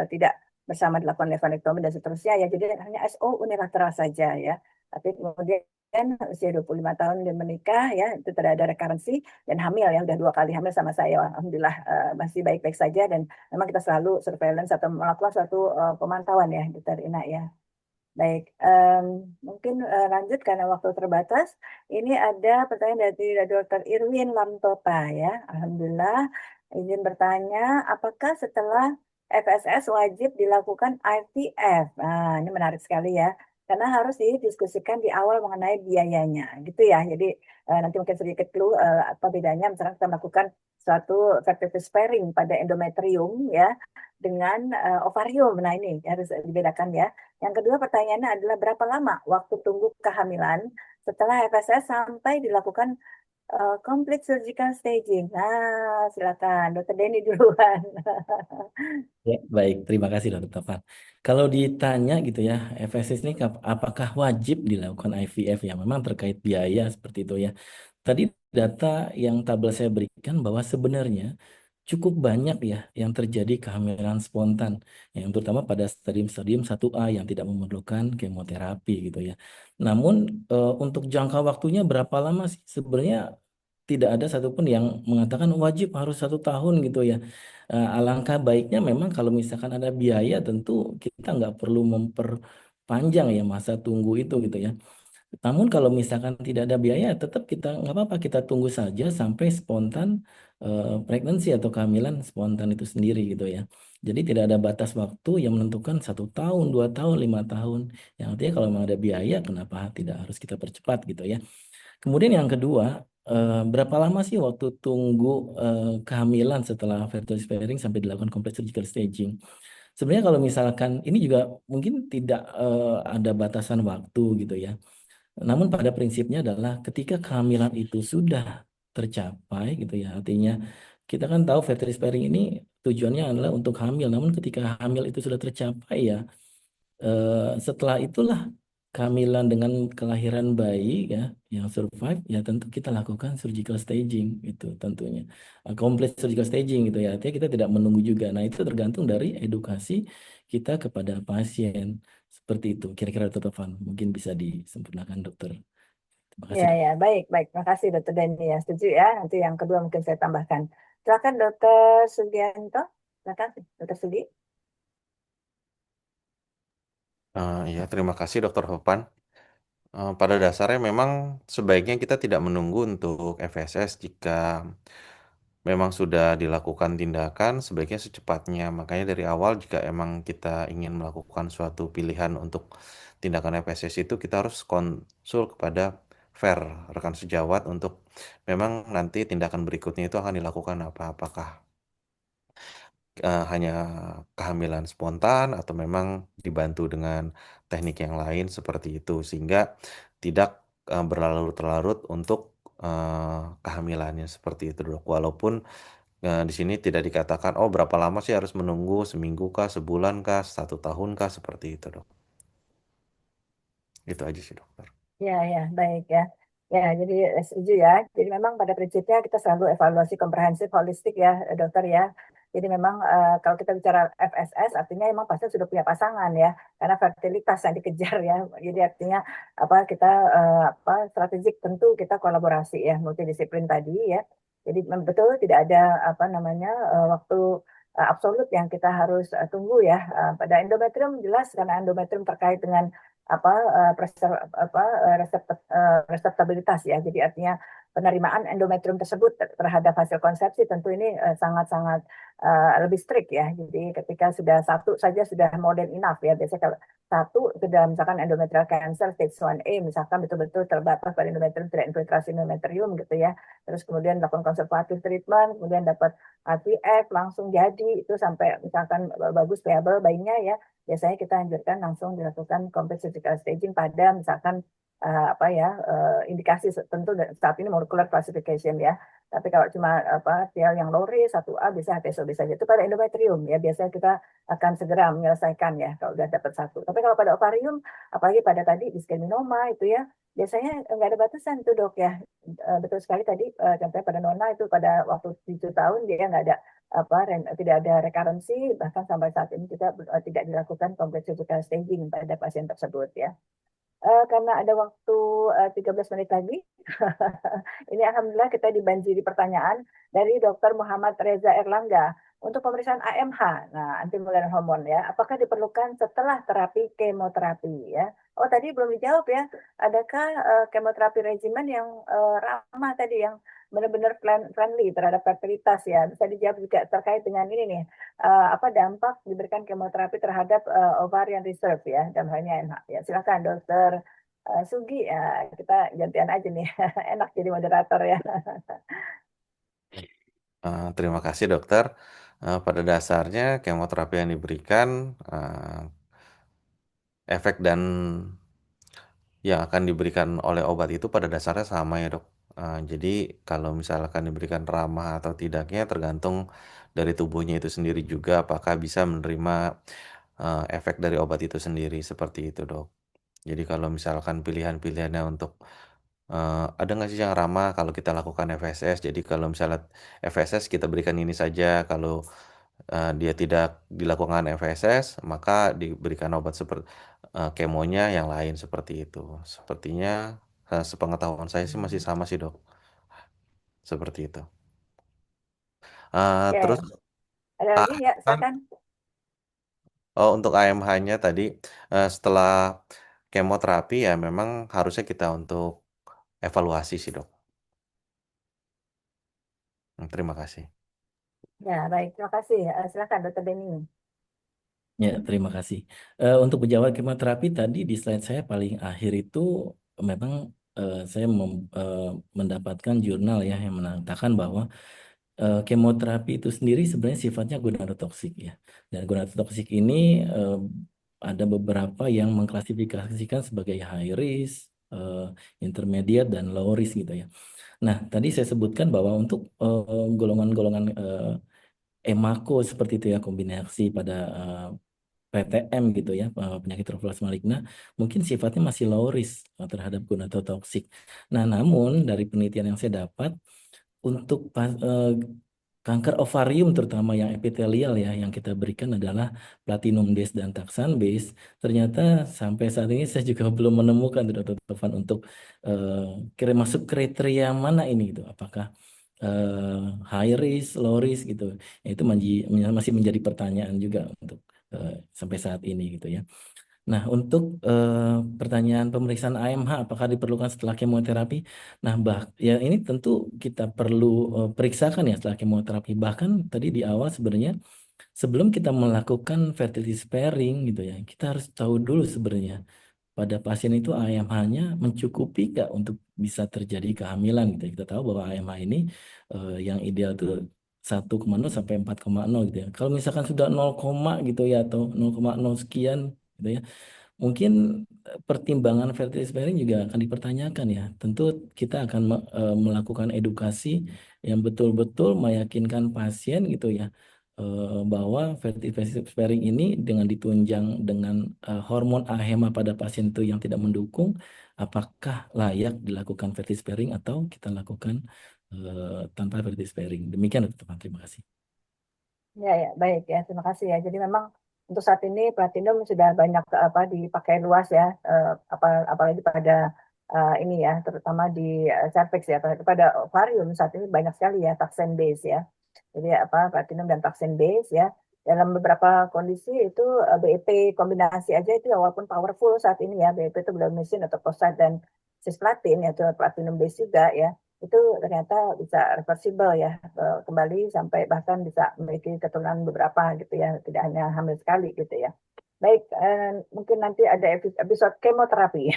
S2: tidak bersama dilakukan levarektomi dan seterusnya ya, jadi hanya SO unilateral saja ya. Tapi kemudian usia 25 tahun dia menikah ya, itu tidak ada rekarensi dan hamil ya, udah 2 kali hamil sama saya. Alhamdulillah masih baik-baik saja dan memang kita selalu surveillance atau melakukan suatu pemantauan ya, Dr. Ina ya. Baik, mungkin lanjut karena waktu terbatas. Ini ada pertanyaan dari Dr. Irwin Lamtota ya. Alhamdulillah, izin bertanya, apakah setelah FSS wajib dilakukan IVF? Nah, ini menarik sekali ya. Karena harus didiskusikan di awal mengenai biayanya, gitu ya. Jadi nanti mungkin sedikit clue apa bedanya misalnya kita melakukan suatu fertility sparing pada endometrium ya dengan ovarium. Nah ini harus dibedakan ya. Yang kedua pertanyaannya adalah berapa lama waktu tunggu kehamilan setelah FSS sampai dilakukan complete surgical staging. Nah, silakan Dr. Denny duluan.
S4: Ya, baik, terima kasih Dokter Taufan. Kalau ditanya gitu ya, FSS ini apakah wajib dilakukan IVF ya? Memang terkait biaya seperti itu ya. Tadi data yang tabel saya berikan bahwa sebenarnya cukup banyak ya yang terjadi kehamilan spontan, yang terutama pada stadium-stadium 1A yang tidak memerlukan kemoterapi gitu ya. Namun untuk jangka waktunya berapa lama sih? Sebenarnya tidak ada satupun yang mengatakan wajib harus 1 tahun gitu ya. Alangkah baiknya memang kalau misalkan ada biaya tentu kita nggak perlu memperpanjang ya masa tunggu itu gitu ya. Namun kalau misalkan tidak ada biaya, tetap kita nggak apa-apa kita tunggu saja sampai spontan pregnancy atau kehamilan spontan itu sendiri gitu ya. Jadi tidak ada batas waktu yang menentukan 1 tahun, 2 tahun, 5 tahun. Yang artinya kalau memang ada biaya, kenapa tidak harus kita percepat gitu ya. Kemudian yang kedua, berapa lama sih waktu tunggu kehamilan setelah fertility sparing sampai dilakukan complete surgical staging? Sebenarnya kalau misalkan ini juga mungkin tidak ada batasan waktu gitu ya. Namun pada prinsipnya adalah ketika kehamilan itu sudah tercapai gitu ya, artinya kita kan tahu fertility sparing ini tujuannya adalah untuk hamil. Namun ketika hamil itu sudah tercapai ya, setelah itulah kehamilan dengan kelahiran bayi ya yang survive ya tentu kita lakukan surgical staging itu tentunya. Complete surgical staging gitu ya. Artinya kita tidak menunggu juga. Nah, itu tergantung dari edukasi kita kepada pasien. Seperti itu. Kira-kira Dr. Tovan mungkin bisa disempurnakan dokter. Terima kasih
S2: Ya,
S4: dok.
S2: ya, baik, baik. Terima kasih Dr. Denny ya. Setuju ya. Nanti yang kedua mungkin saya tambahkan. Silakan Dr. Sugianto. Silakan Dr. Sugi.
S5: Ya, terima kasih Dokter Hopan. Pada dasarnya memang sebaiknya kita tidak menunggu untuk FSS jika memang sudah dilakukan tindakan, sebaiknya secepatnya. Makanya dari awal jika emang kita ingin melakukan suatu pilihan untuk tindakan FSS itu kita harus konsul kepada FER, rekan sejawat untuk memang nanti tindakan berikutnya itu akan dilakukan apa? Apakah hanya kehamilan spontan atau memang dibantu dengan teknik yang lain seperti itu sehingga tidak berlarut-larut untuk kehamilannya seperti itu dok. Walaupun di sini tidak dikatakan oh berapa lama sih harus menunggu, seminggu kah, sebulan kah, 1 tahun kah, seperti itu dok. Itu aja sih dokter.
S2: Ya, ya, baik ya. Ya, jadi setuju ya. Jadi memang pada prinsipnya kita selalu evaluasi komprehensif, holistik ya, dokter ya. Jadi memang kalau kita bicara FSS, artinya memang pasti sudah punya pasangan ya, karena fertilitas yang dikejar ya. Jadi artinya apa kita apa strategik tentu kita kolaborasi ya, multidisiplin tadi ya. Jadi betul tidak ada apa namanya waktu absolut yang kita harus tunggu ya. Pada endometrium jelas karena endometrium terkait dengan apa reseptabilitas ya. Jadi artinya penerimaan endometrium tersebut terhadap hasil konsepsi tentu ini sangat-sangat lebih strict ya. Jadi ketika sudah satu saja sudah more than enough ya. Biasanya kalau satu sudah misalkan endometrial cancer stage 1A misalkan betul-betul terbatas pada endometrium tidak infiltrasi endometrium gitu ya. Terus kemudian lakukan conservative treatment, kemudian dapat IVF langsung jadi itu sampai misalkan bagus viable bayinya ya. Biasanya kita anjurkan langsung dilakukan complete surgical staging pada misalkan apa ya indikasi tentu saat ini molecular classification ya. Tapi kalau cuma apa TL yang low risk 1A bisa HTSOB saja itu pada endometrium ya biasanya kita akan segera menyelesaikan ya kalau sudah dapat satu. Tapi kalau pada ovarium apalagi pada tadi diskeminoma itu ya biasanya nggak ada batasan itu dok ya. Betul sekali tadi contohnya pada Nona itu pada waktu 7 tahun dia nggak ada apa tidak ada rekarensi bahkan sampai saat ini kita tidak dilakukan complete surgical staging pada pasien tersebut ya. karena ada waktu 13 menit lagi. Ini alhamdulillah kita dibanjiri pertanyaan dari Dr. Muhammad Reza Erlangga untuk pemeriksaan AMH. Nah, anti modern hormon ya. Apakah diperlukan setelah terapi kemoterapi ya? Oh, tadi belum dijawab ya. Adakah kemoterapi regimen yang ramah tadi yang benar-benar friendly terhadap fertilitas ya? Bisa dijawab juga terkait dengan ini nih. Apa dampak diberikan kemoterapi terhadap ovarian reserve ya, dalam halnya AMH ya. Silakan Dokter Sugi ya, kita gantian aja nih. Enak jadi moderator ya.
S5: Terima kasih dokter. Pada dasarnya kemoterapi yang diberikan efek dan yang akan diberikan oleh obat itu pada dasarnya sama ya dok. Jadi kalau misalkan diberikan ramah atau tidaknya tergantung dari tubuhnya itu sendiri juga apakah bisa menerima efek dari obat itu sendiri seperti itu dok. Jadi kalau misalkan pilihan-pilihannya untuk ada nggak sih yang ramah kalau kita lakukan FSS? Jadi kalau misalnya FSS kita berikan ini saja, kalau dia tidak dilakukan FSS, maka diberikan obat seperti kemonya yang lain seperti itu. Sepertinya sepengetahuan saya sih masih sama sih dok, seperti itu.
S2: Oke,
S5: Terus
S2: ada lagi ya,
S5: kan
S2: silakan.
S5: untuk AMH-nya tadi setelah kemoterapi ya memang harusnya kita untuk evaluasi sih dok. Terima kasih.
S2: Ya, baik. Terima kasih. Silakan Dokter Denny.
S4: Ya, terima kasih. Untuk menjawab kemoterapi tadi di slide saya paling akhir itu memang saya mendapatkan jurnal ya yang mengatakan bahwa kemoterapi itu sendiri sebenarnya sifatnya gonadotoksik ya. Dan gonadotoksik ini ada beberapa yang mengklasifikasikan sebagai high risk, intermediate dan low risk gitu ya. Nah, tadi saya sebutkan bahwa untuk golongan-golongan emako seperti itu ya, kombinasi pada PTM gitu ya, penyakit trophoblas maligna, mungkin sifatnya masih low risk terhadap gonadotoksik. Nah, namun dari penelitian yang saya dapat untuk kanker ovarium terutama yang epitelial ya, yang kita berikan adalah platinum base dan taxane base. Ternyata sampai saat ini saya juga belum menemukan Dr. Tovan untuk kira masuk kriteria mana ini gitu. Apakah high risk, low risk gitu. Itu masih menjadi pertanyaan juga untuk sampai saat ini gitu ya. Nah, untuk pertanyaan pemeriksaan AMH, apakah diperlukan setelah kemoterapi? Nah, ya ini tentu kita perlu periksakan ya setelah kemoterapi. Bahkan tadi di awal sebenarnya sebelum kita melakukan fertility sparing gitu ya, kita harus tahu dulu sebenarnya pada pasien itu AMH-nya mencukupi nggak untuk bisa terjadi kehamilan gitu ya. Kita tahu bahwa AMH ini yang ideal itu 1,0 sampai 4,0 gitu ya. Kalau misalkan sudah 0, gitu ya atau 0,0 sekian gitu ya. Mungkin pertimbangan fertility sparing juga akan dipertanyakan ya. Tentu kita akan melakukan edukasi yang betul-betul meyakinkan pasien gitu ya bahwa fertility sparing ini dengan ditunjang dengan hormon AHEMA pada pasien itu yang tidak mendukung, apakah layak dilakukan fertility sparing atau kita lakukan tanpa fertility sparing. Demikian teman-teman. Terima kasih.
S2: Ya, ya, baik ya. Terima kasih ya. Jadi memang untuk saat ini platinum sudah banyak dipakai luas ya, apalagi pada ini ya, terutama di cervix ya, pada ovarium saat ini banyak sekali ya taxane base ya. Jadi platinum dan taxane base ya. Dalam beberapa kondisi itu BEP kombinasi aja itu ya, walaupun powerful saat ini ya, BEP itu bleomycin atau prostat dan cisplatin ya, itu platinum base juga ya, itu ternyata bisa reversible ya, kembali sampai bahkan bisa memiliki keturunan beberapa gitu ya, tidak hanya hamil sekali gitu ya. Baik, mungkin nanti ada episode kemoterapi.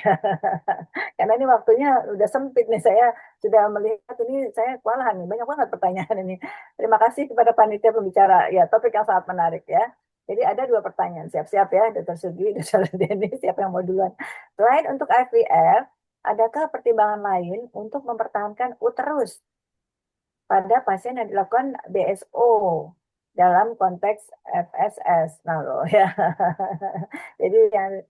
S2: Karena ini waktunya udah sempit nih, saya sudah melihat ini, saya kewalahan nih, banyak banget pertanyaan ini. Terima kasih kepada panitia pembicara, ya topik yang sangat menarik ya. Jadi ada 2 pertanyaan, siap-siap ya Dr. Sugi, Dr. Denny, siapa yang mau duluan. Selain untuk IVF, adakah pertimbangan lain untuk mempertahankan uterus pada pasien yang dilakukan BSO dalam konteks FSS? Nah loh ya. Jadi yang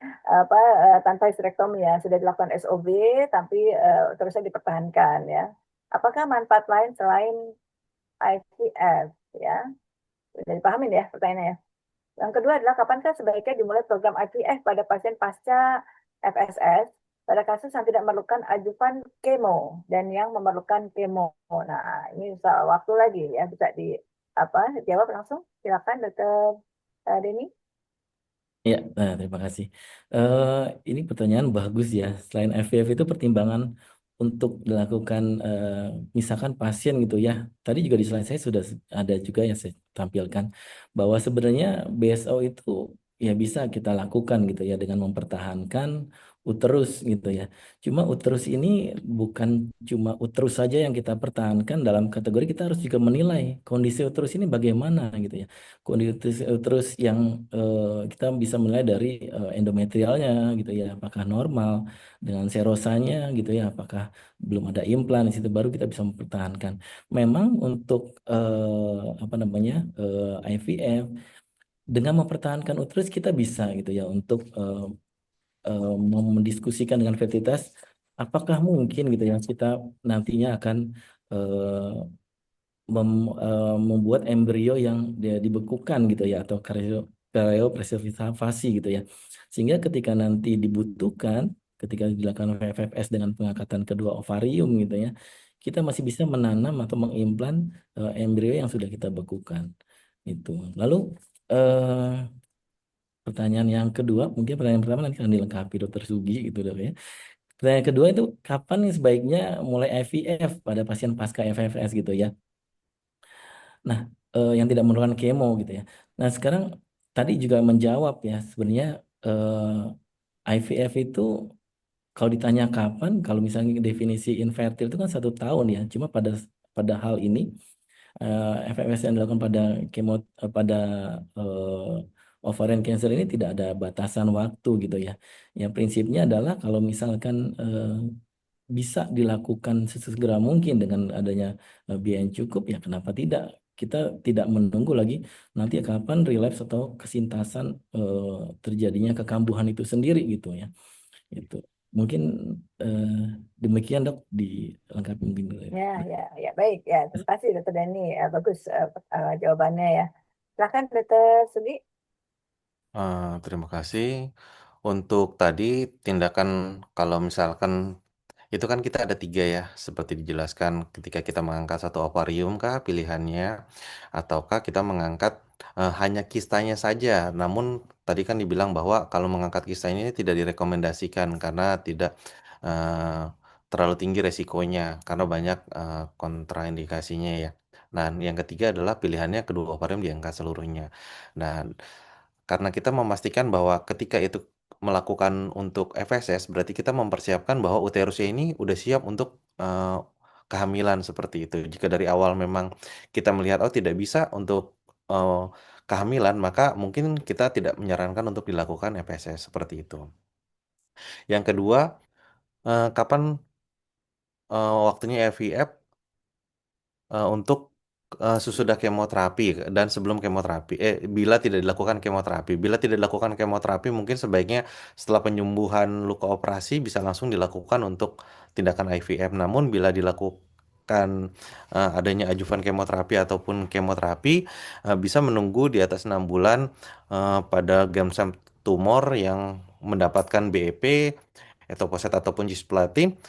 S2: tanpa histerektomi ya, sudah dilakukan SOB tapi terusnya dipertahankan ya. Apakah manfaat lain selain IVF ya? Sudah dipahamin ya pertanyaannya. Yang kedua adalah kapankah sebaiknya dimulai program IVF pada pasien pasca FSS pada kasus yang tidak memerlukan ajuvan kemo dan yang memerlukan kemo. Nah, ini soal waktu lagi ya, bisa dijawab langsung. Silakan Dr. Denny.
S4: Ya, terima kasih. Ini pertanyaan bagus ya. Selain FVF itu pertimbangan untuk dilakukan, misalkan pasien gitu ya. Tadi juga di slide saya sudah ada juga yang saya tampilkan bahwa sebenarnya BSO itu ya bisa kita lakukan gitu ya dengan mempertahankan uterus gitu ya. Cuma uterus ini bukan cuma uterus saja yang kita pertahankan, dalam kategori kita harus juga menilai kondisi uterus ini bagaimana gitu ya. Kondisi uterus yang kita bisa menilai dari endometrialnya gitu ya, apakah normal dengan serosanya gitu ya, apakah belum ada implan di situ, baru kita bisa mempertahankan. Memang untuk apa namanya IVF dengan mempertahankan uterus kita bisa gitu ya untuk mendiskusikan dengan fertilitas apakah mungkin gitu ya kita nantinya akan eh, membuat embrio yang dia dibekukan gitu ya, atau kriopreservasi gitu ya, sehingga ketika nanti dibutuhkan, ketika dilakukan FFS dengan pengangkatan kedua ovarium gitu ya, kita masih bisa menanam atau mengimplan embrio yang sudah kita bekukan itu. Lalu eh, pertanyaan yang kedua, mungkin pertanyaan pertama nanti akan dilengkapi Dokter Sugi gitu dok ya. Pertanyaan kedua itu kapan nih sebaiknya mulai IVF pada pasien pasca FFS gitu ya. Nah, yang tidak memerlukan kemo gitu ya. Nah, sekarang tadi juga menjawab ya, sebenarnya IVF itu kalau ditanya kapan, kalau misalnya definisi infertil itu kan 1 tahun ya. Cuma pada hal ini FFS yang dilakukan pada pada ovarian cancer ini tidak ada batasan waktu gitu ya. Yang prinsipnya adalah kalau misalkan bisa dilakukan sesegera mungkin dengan adanya biaya yang cukup, ya kenapa tidak? Kita tidak menunggu lagi nanti kapan relapse atau kesintasan terjadinya kekambuhan itu sendiri gitu ya. Itu mungkin eh, demikian dok, dilengkapi mungkin dulu ya.
S2: Ya, baik ya. Terima kasih Dr. Denny. Bagus jawabannya ya. Silakan Dr. Sugi.
S5: Terima kasih. Untuk tadi tindakan kalau misalkan itu kan kita ada 3 ya, seperti dijelaskan ketika kita mengangkat satu ovarium kah pilihannya, ataukah kita mengangkat hanya kistanya saja. Namun tadi kan dibilang bahwa kalau mengangkat kistanya ini tidak direkomendasikan karena tidak eh, terlalu tinggi resikonya karena banyak kontraindikasinya ya. Nah, yang ketiga adalah pilihannya kedua ovarium diangkat seluruhnya. Nah, karena kita memastikan bahwa ketika itu melakukan untuk FSS, berarti kita mempersiapkan bahwa uterusnya ini udah siap untuk kehamilan seperti itu. Jika dari awal memang kita melihat oh tidak bisa untuk kehamilan, maka mungkin kita tidak menyarankan untuk dilakukan FSS seperti itu. Yang kedua, kapan waktunya IVF untuk sesudah kemoterapi dan sebelum kemoterapi. Bila tidak dilakukan kemoterapi. Bila tidak dilakukan kemoterapi, mungkin sebaiknya setelah penyembuhan luka operasi bisa langsung dilakukan untuk tindakan IVF. Namun bila dilakukan adanya ajuvan kemoterapi ataupun kemoterapi, bisa menunggu di atas 6 bulan pada germ cell tumor yang mendapatkan BEP, etoposet ataupun cisplatin.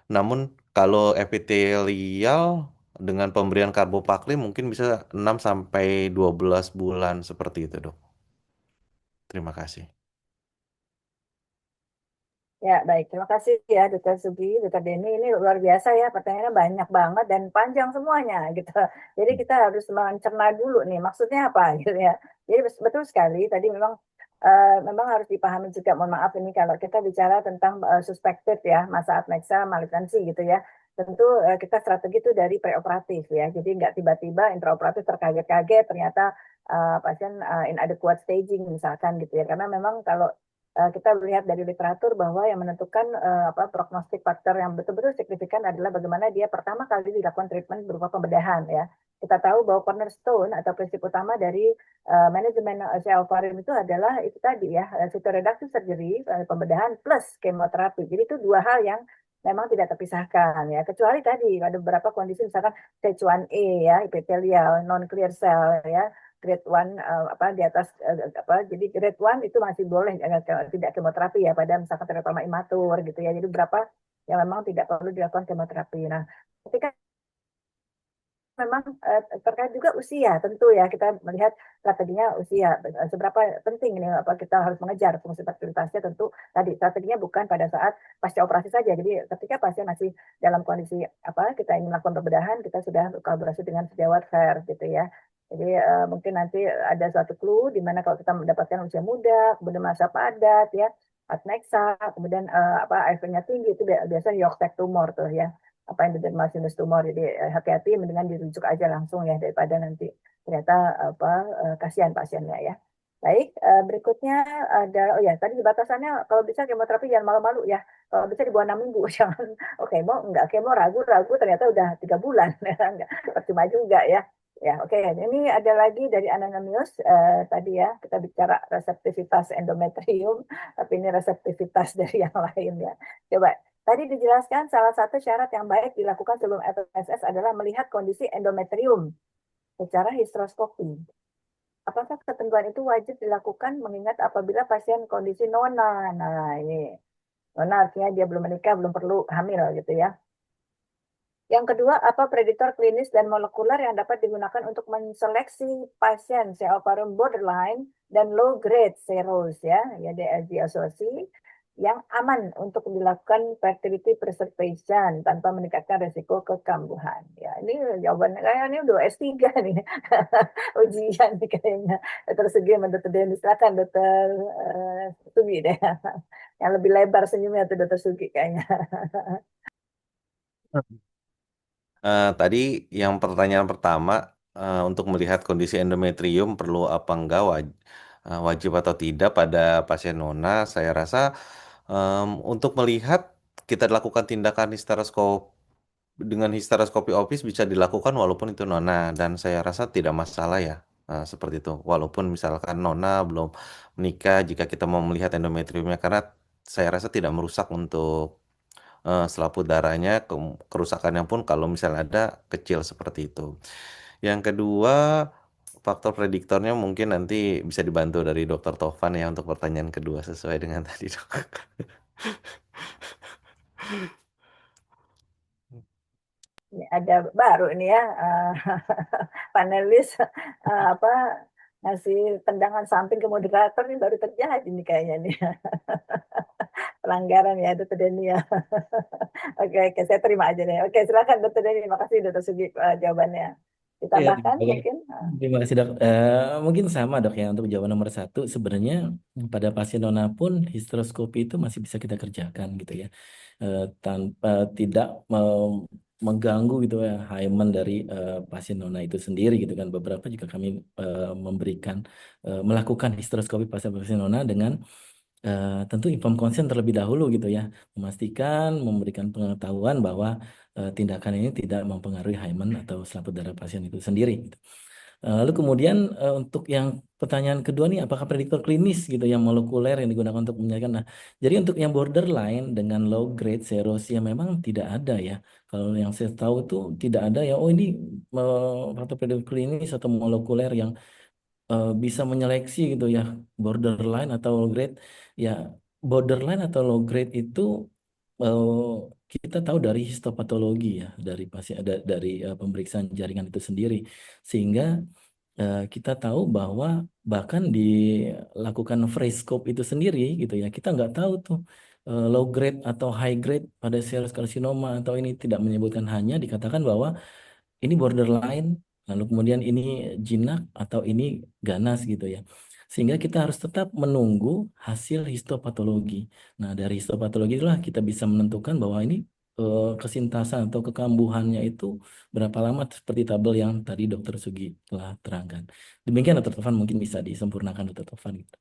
S5: Namun kalau epitelial dengan pemberian karbopaklim mungkin bisa 6 sampai 12 bulan seperti itu, Dok. Terima kasih.
S2: Ya, baik. Terima kasih ya, Dr. Sugi, Dr. Denny. Ini luar biasa ya, pertanyaannya banyak banget dan panjang semuanya gitu. Jadi kita harus mencerna dulu nih, maksudnya apa gitu ya. Jadi betul sekali, tadi memang harus dipahami juga, mohon maaf ini kalau kita bicara tentang suspected ya, masa adnexa malignancy gitu ya. Tentu kita strategi itu dari preoperatif ya, jadi nggak tiba-tiba intraoperatif terkaget-kaget ternyata pasien inadequate staging misalkan gitu ya. Karena memang kalau kita melihat dari literatur bahwa yang menentukan prognostik faktor yang betul-betul signifikan adalah bagaimana dia pertama kali dilakukan treatment berupa pembedahan ya. Kita tahu bahwa cornerstone atau prinsip utama dari manajemen sel ovarium itu adalah itu tadi ya, cytoreductive surgery, pembedahan plus kemoterapi. Jadi itu dua hal yang memang tidak terpisahkan ya. Kecuali tadi ada beberapa kondisi misalkan stage 1A ya, epithelial, non clear cell ya, grade 1 di atas jadi grade 1 itu masih boleh tidak kemoterapi ya pada misalkan teratoma imatur gitu ya. Jadi berapa yang memang tidak perlu dilakukan kemoterapi. Nah, ketika memang terkait juga usia tentu ya kita melihat strateginya usia seberapa penting ini kita harus mengejar fungsi fertilitasnya tentu tadi strateginya bukan pada saat pasca operasi saja. Jadi ketika pasien masih dalam kondisi kita ingin melakukan pembedahan kita sudah kolaborasi dengan sejawat FAIR gitu ya. Jadi mungkin nanti ada suatu clue di mana kalau kita mendapatkan usia muda kemudian masa padat ya adnexa kemudian AFP-nya tinggi itu biasanya York tumor tuh ya endodermal sinus tumor. Jadi hati-hati mendingan dirujuk aja langsung ya daripada nanti ternyata kasihan pasiennya ya. Baik, berikutnya ada tadi batasannya kalau bisa kemoterapi jangan malu-malu ya. Kalau bisa di bawah 6 minggu jangan enggak kemo ragu-ragu ternyata udah 3 bulan enggak percuma juga ya. Ya, oke. Ini ada lagi dari Anonymous tadi ya kita bicara reseptivitas endometrium, tapi ini reseptivitas dari yang lain ya. Coba tadi dijelaskan salah satu syarat yang baik dilakukan sebelum FSS adalah melihat kondisi endometrium secara histeroskopi. Apakah ketentuan itu wajib dilakukan mengingat apabila pasien kondisi nona? Nah ini, nona artinya dia belum menikah, belum perlu hamil gitu ya. Yang kedua, apa prediktor klinis dan molekuler yang dapat digunakan untuk menseleksi pasien seovarum borderline dan low grade cirrhosis ya DLG asosiasi yang aman untuk dilakukan fertility preservation tanpa meningkatkan resiko kekambuhan. Ya, ini jawabannya kayaknya udah S3 nih. Ujian nih kayaknya. Dokter Sugi sama Dokter Denny, silakan Dokter Sugi deh. Yang lebih lebar senyumnya tuh Dokter Sugi kayaknya.
S5: Tadi yang pertanyaan pertama untuk melihat kondisi endometrium perlu apa enggak wajib atau tidak pada pasien nona, saya rasa untuk melihat kita lakukan tindakan dengan histeroskopi office bisa dilakukan walaupun itu nona dan saya rasa tidak masalah ya seperti itu. Walaupun misalkan nona belum menikah jika kita mau melihat endometriumnya karena saya rasa tidak merusak untuk selaput darahnya kerusakannya pun kalau misalnya ada kecil seperti itu. Yang kedua faktor prediktornya mungkin nanti bisa dibantu dari Dokter Tovan ya untuk pertanyaan kedua sesuai dengan tadi dok.
S2: Ini ada baru ini ya panelis ngasih tendangan samping ke moderator ini baru terjadi nih kayaknya nih pelanggaran ya Dokter Denny ya. Oke, saya terima aja deh. Oke, silakan Dokter Denny. Makasih Dokter Sugi jawabannya.
S4: Ya,
S2: Ditambahkan mungkin?
S4: terima kasih dok. Mungkin sama dok ya untuk jawaban nomor 1. Sebenarnya pada pasien nona pun histeroskopi itu masih bisa kita kerjakan gitu ya, tanpa tidak mengganggu gitu ya hymen dari pasien nona itu sendiri gitu kan. Beberapa juga kami melakukan histeroskopi pasien nona dengan tentu inform consent terlebih dahulu gitu ya, memberikan pengetahuan bahwa tindakan ini tidak mempengaruhi hymen atau selaput darah pasien itu sendiri gitu. Lalu kemudian untuk yang pertanyaan kedua nih, apakah prediktor klinis gitu yang molekuler yang digunakan untuk menyatakan? Nah, jadi untuk yang borderline dengan low grade cirrhosis ya memang tidak ada ya. Kalau yang saya tahu itu tidak ada ya. Oh ini faktor prediktor klinis atau molekuler yang bisa menyeleksi gitu ya borderline atau low grade ya. Borderline atau low grade itu eh, kita tahu dari histopatologi ya, dari pasien dari pemeriksaan jaringan itu sendiri, sehingga kita tahu bahwa bahkan dilakukan freescope itu sendiri gitu ya, kita nggak tahu tuh low grade atau high grade pada sel karsinoma atau ini tidak menyebutkan, hanya dikatakan bahwa ini borderline, lalu kemudian ini jinak atau ini ganas gitu ya. Sehingga kita harus tetap menunggu hasil histopatologi. Nah, dari histopatologi itulah kita bisa menentukan bahwa ini kesintasan atau kekambuhannya itu berapa lama seperti tabel yang tadi Dokter Sugi telah terangkan. Demikian Dokter Tovan, mungkin bisa disempurnakan Dokter Tovan gitu.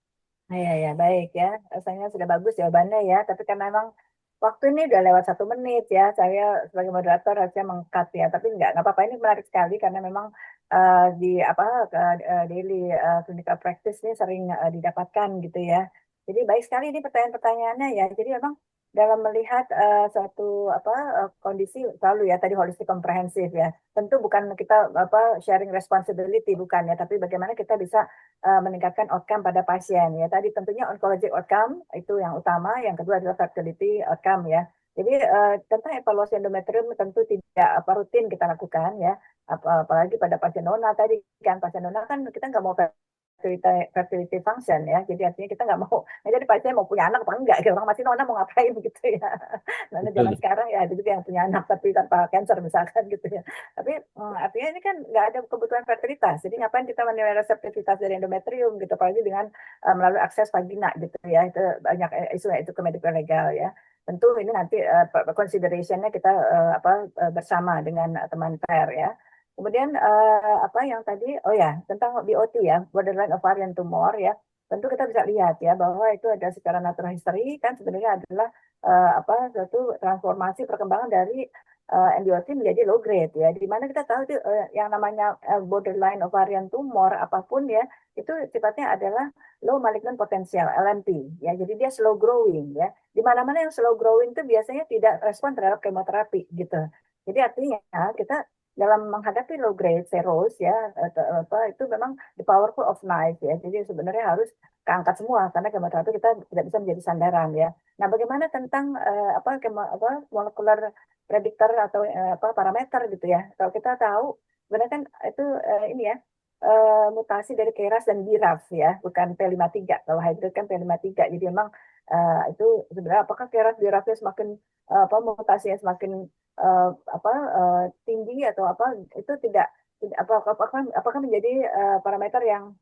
S2: Ya, baik ya. Rasanya sudah bagus jawabannya ya. Tapi kan memang waktu ini udah lewat 1 menit ya. Saya sebagai moderator harusnya meng-cut ya. Tapi nggak apa-apa. Ini menarik sekali karena memang di daily clinical practice ini sering didapatkan gitu ya. Jadi baik sekali ini pertanyaan-pertanyaannya ya. Jadi memang dalam melihat suatu kondisi selalu ya tadi holistic komprehensif ya. Tentu bukan kita sharing responsibility bukan ya, tapi bagaimana kita bisa meningkatkan outcome pada pasien ya. Tadi tentunya oncologic outcome itu yang utama, yang kedua adalah fertility outcome ya. Jadi tentang evaluasi endometrium tentu tidak rutin kita lakukan ya. Apalagi pada pasien nona tadi kan, pasien nona kan kita nggak mau fertility function ya, jadi artinya kita nggak mau, jadi pasien mau punya anak apa enggak, gitu. Orang masih nona mau ngapain gitu ya, nona zaman
S4: Betul.
S2: sekarang ya ada juga yang punya anak tapi tanpa cancer misalkan gitu ya, tapi artinya ini kan nggak ada kebutuhan fertilitas, jadi ngapain kita menilai reseptivitas dari endometrium gitu, apalagi dengan melalui akses vagina gitu ya, itu banyak isu itu ke medical legal ya. Tentu ini nanti considerationnya kita bersama dengan teman FAIR ya. Kemudian apa yang tadi, oh ya tentang BOT ya, borderline ovarian tumor ya, tentu kita bisa lihat ya bahwa itu ada secara natural history kan sebenarnya adalah suatu transformasi perkembangan dari endometrium menjadi low grade ya, di mana kita tahu itu yang namanya borderline ovarian tumor apapun ya, itu sifatnya adalah low malignant potential LMP ya, jadi dia slow growing ya, di mana-mana yang slow growing itu biasanya tidak respon terhadap kemoterapi gitu. Jadi artinya kita dalam menghadapi low grade serous ya itu memang the powerful of knife ya. Jadi sebenarnya harus keangkat semua karena kemoterapi kita tidak bisa menjadi sandaran ya. Nah, bagaimana tentang molekular predictor atau parameter gitu ya. Kalau kita tahu sebenarnya kan itu ini ya mutasi dari KRAS dan BRAF ya, bukan P53. Kalau hybrid kan P53. Jadi memang itu sebenarnya apakah KRAS BRAF-nya semakin mutasinya semakin tinggi atau itu tidak apakah menjadi parameter yang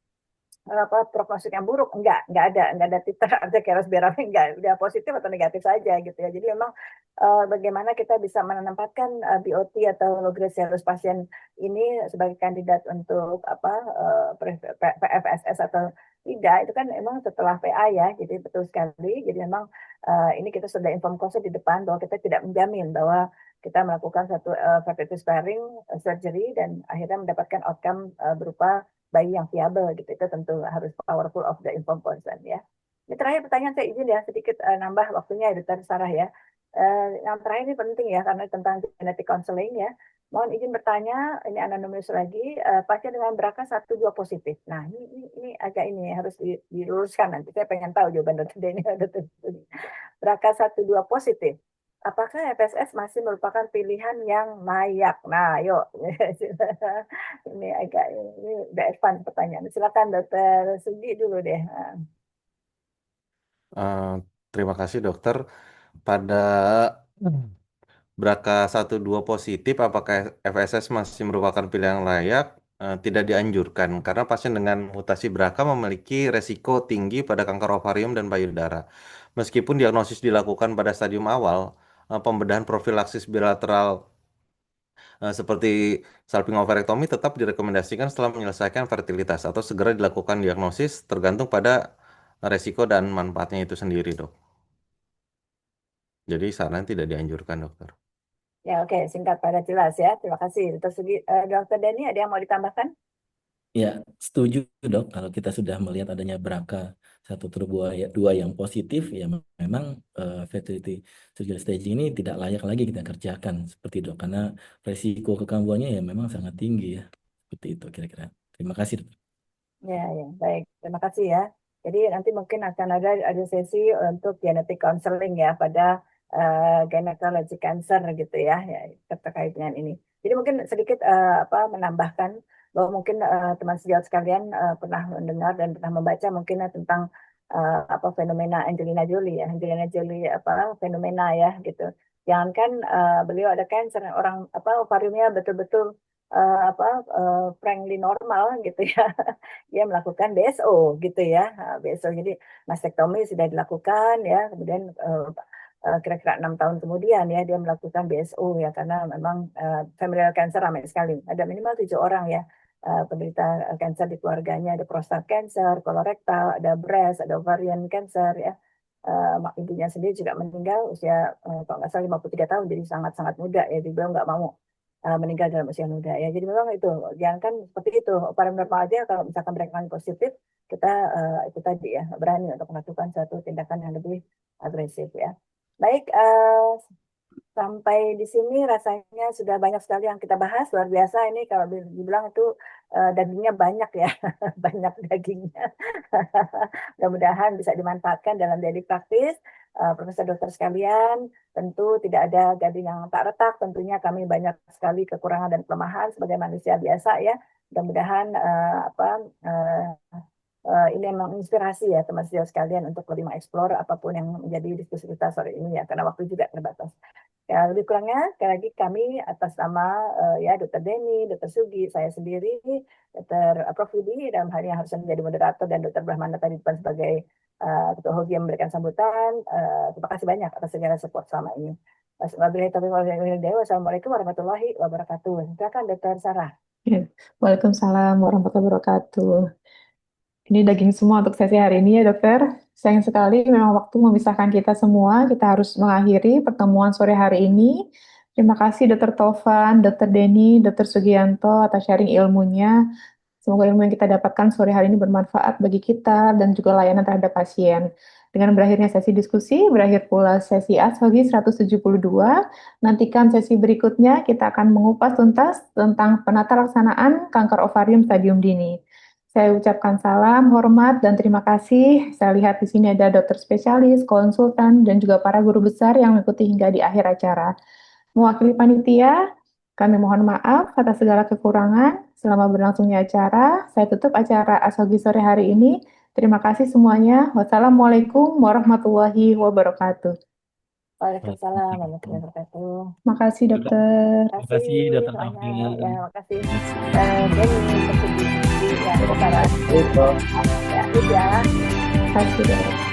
S2: prognosis yang buruk, enggak ada titer ada keras berapa, enggak, udah positif atau negatif saja gitu ya. Jadi memang bagaimana kita bisa menempatkan BOT atau low grade serous pasien ini sebagai kandidat untuk PFSS atau tidak, itu kan memang setelah PA ya, jadi betul sekali. Jadi memang ini kita sudah inform consent di depan bahwa kita tidak menjamin bahwa kita melakukan satu fertility sparing surgery dan akhirnya mendapatkan outcome berupa bayi yang viable gitu, itu tentu harus powerful of the informed consent ya. Ini terakhir pertanyaan saya izin ya sedikit nambah waktunya ya Dr. Sarah ya. Yang terakhir ini penting ya karena tentang genetic counseling ya. Mohon izin bertanya, ini anonimus lagi, pasien dengan BRCA 1-2 positif. Nah ini agak ini harus diluruskan nanti. Saya pengen tahu jawaban Dr. Denny. BRCA 1-2 positif. Apakah FSS masih merupakan pilihan yang layak? Nah, yuk. Ini agak ini udah advance pertanyaan. Silakan Dokter Sugi dulu deh.
S5: Terima kasih dokter. Pada BRCA 1-2 positif, apakah FSS masih merupakan pilihan yang layak? Tidak dianjurkan karena pasien dengan mutasi BRCA memiliki resiko tinggi pada kanker ovarium dan payudara. Meskipun diagnosis dilakukan pada stadium awal, pembedahan profilaksis bilateral seperti salpingovarektomi tetap direkomendasikan setelah menyelesaikan fertilitas atau segera dilakukan diagnosis tergantung pada resiko dan manfaatnya itu sendiri, dok. Jadi saran tidak dianjurkan, dokter.
S2: Ya oke, singkat pada jelas ya. Terima kasih. Dokter Denny ada yang mau ditambahkan?
S4: Ya, setuju dok. Kalau kita sudah melihat adanya BRCA 1-2 yang positif, ya memang fertility surgery staging ini tidak layak lagi kita kerjakan seperti dok, karena resiko kekambuhannya ya memang sangat tinggi ya. Seperti itu kira-kira. Terima kasih dok.
S2: Ya, baik. Terima kasih ya. Jadi nanti mungkin akan ada sesi untuk genetic counseling ya pada gynecologic cancer gitu ya, terkait dengan ini. Jadi mungkin sedikit menambahkan bahwa mungkin teman sejawat sekalian pernah mendengar dan pernah membaca mungkin tentang fenomena Angelina Jolie ya, Angelina Jolie fenomena ya gitu. Jangankan beliau ada cancer, orang ovariumnya betul-betul frankly normal gitu ya, dia melakukan BSO gitu ya. BSO jadi mastektomi sudah dilakukan ya, kemudian kira-kira 6 tahun kemudian ya dia melakukan BSO ya, karena memang familial cancer ramai sekali, ada minimal 7 orang ya penderita cancer di keluarganya, ada prostat cancer, kolorektal, ada breast, ada ovarian cancer ya. Ibunya sendiri juga meninggal usia kalau nggak salah 53 tahun, jadi sangat-sangat muda ya, dia bilang nggak mau meninggal dalam usia muda ya. Jadi memang itu jangan kan seperti itu. Ovarium normal aja kalau misalkan mereka positif, kita itu tadi ya berani untuk melakukan suatu tindakan yang lebih agresif ya. Baik, sampai di sini rasanya sudah banyak sekali yang kita bahas, luar biasa ini kalau dibilang itu dagingnya banyak ya, banyak dagingnya. Mudah-mudahan bisa dimanfaatkan dalam daily practice. Profesor dokter sekalian, tentu tidak ada gading yang tak retak, tentunya kami banyak sekali kekurangan dan kelemahan sebagai manusia biasa ya. Mudah-mudahan ini memang inspirasi ya teman sejauh sekalian untuk lebih mengeksplor apapun yang menjadi diskusi kita sore ini ya, karena waktu juga terbatas. Ya, lebih kurangnya sekali lagi kami atas nama ya Dr. Denny, Dr. Sugi, saya sendiri, Dr. Prof. Yudi dalam hal yang harusnya menjadi moderator, dan Dr. Brahmana tadi depan sebagai Ketua Hogi yang memberikan sambutan. Terima kasih banyak atas segala support selama ini. Wassalamualaikum warahmatullahi wabarakatuh. Silakan Dr. Sarah.
S1: Ya. Waalaikumsalam warahmatullahi wabarakatuh. Ini daging semua untuk sesi hari ini ya dokter. Sayang sekali memang waktu memisahkan kita semua. Kita harus mengakhiri pertemuan sore hari ini. Terima kasih Dr. Tovan, Dr. Denny, Dr. Sugianto atas sharing ilmunya. Semoga ilmu yang kita dapatkan sore hari ini bermanfaat bagi kita dan juga layanan terhadap pasien. Dengan berakhirnya sesi diskusi, berakhir pula sesi ASHOGI 172. Nantikan sesi berikutnya, kita akan mengupas tuntas tentang penata laksanaan kanker ovarium stadium dini. Saya ucapkan salam, hormat, dan terima kasih. Saya lihat di sini ada dokter spesialis, konsultan, dan juga para guru besar yang mengikuti hingga di akhir acara. Mewakili panitia, kami mohon maaf atas segala kekurangan. Selama berlangsungnya acara, saya tutup acara ASHOGI sore hari ini. Terima kasih semuanya. Wassalamualaikum warahmatullahi wabarakatuh.
S2: Waalaikumsalam warahmatullahi wabarakatuh.
S1: Makasih dokter.
S4: Terima kasih Dr.
S2: semuanya.
S4: Taufik.
S2: Ya, makasih.
S4: Terima
S2: Denny, ya, sekarang. Ya, ya.
S1: Terima kasih dokter.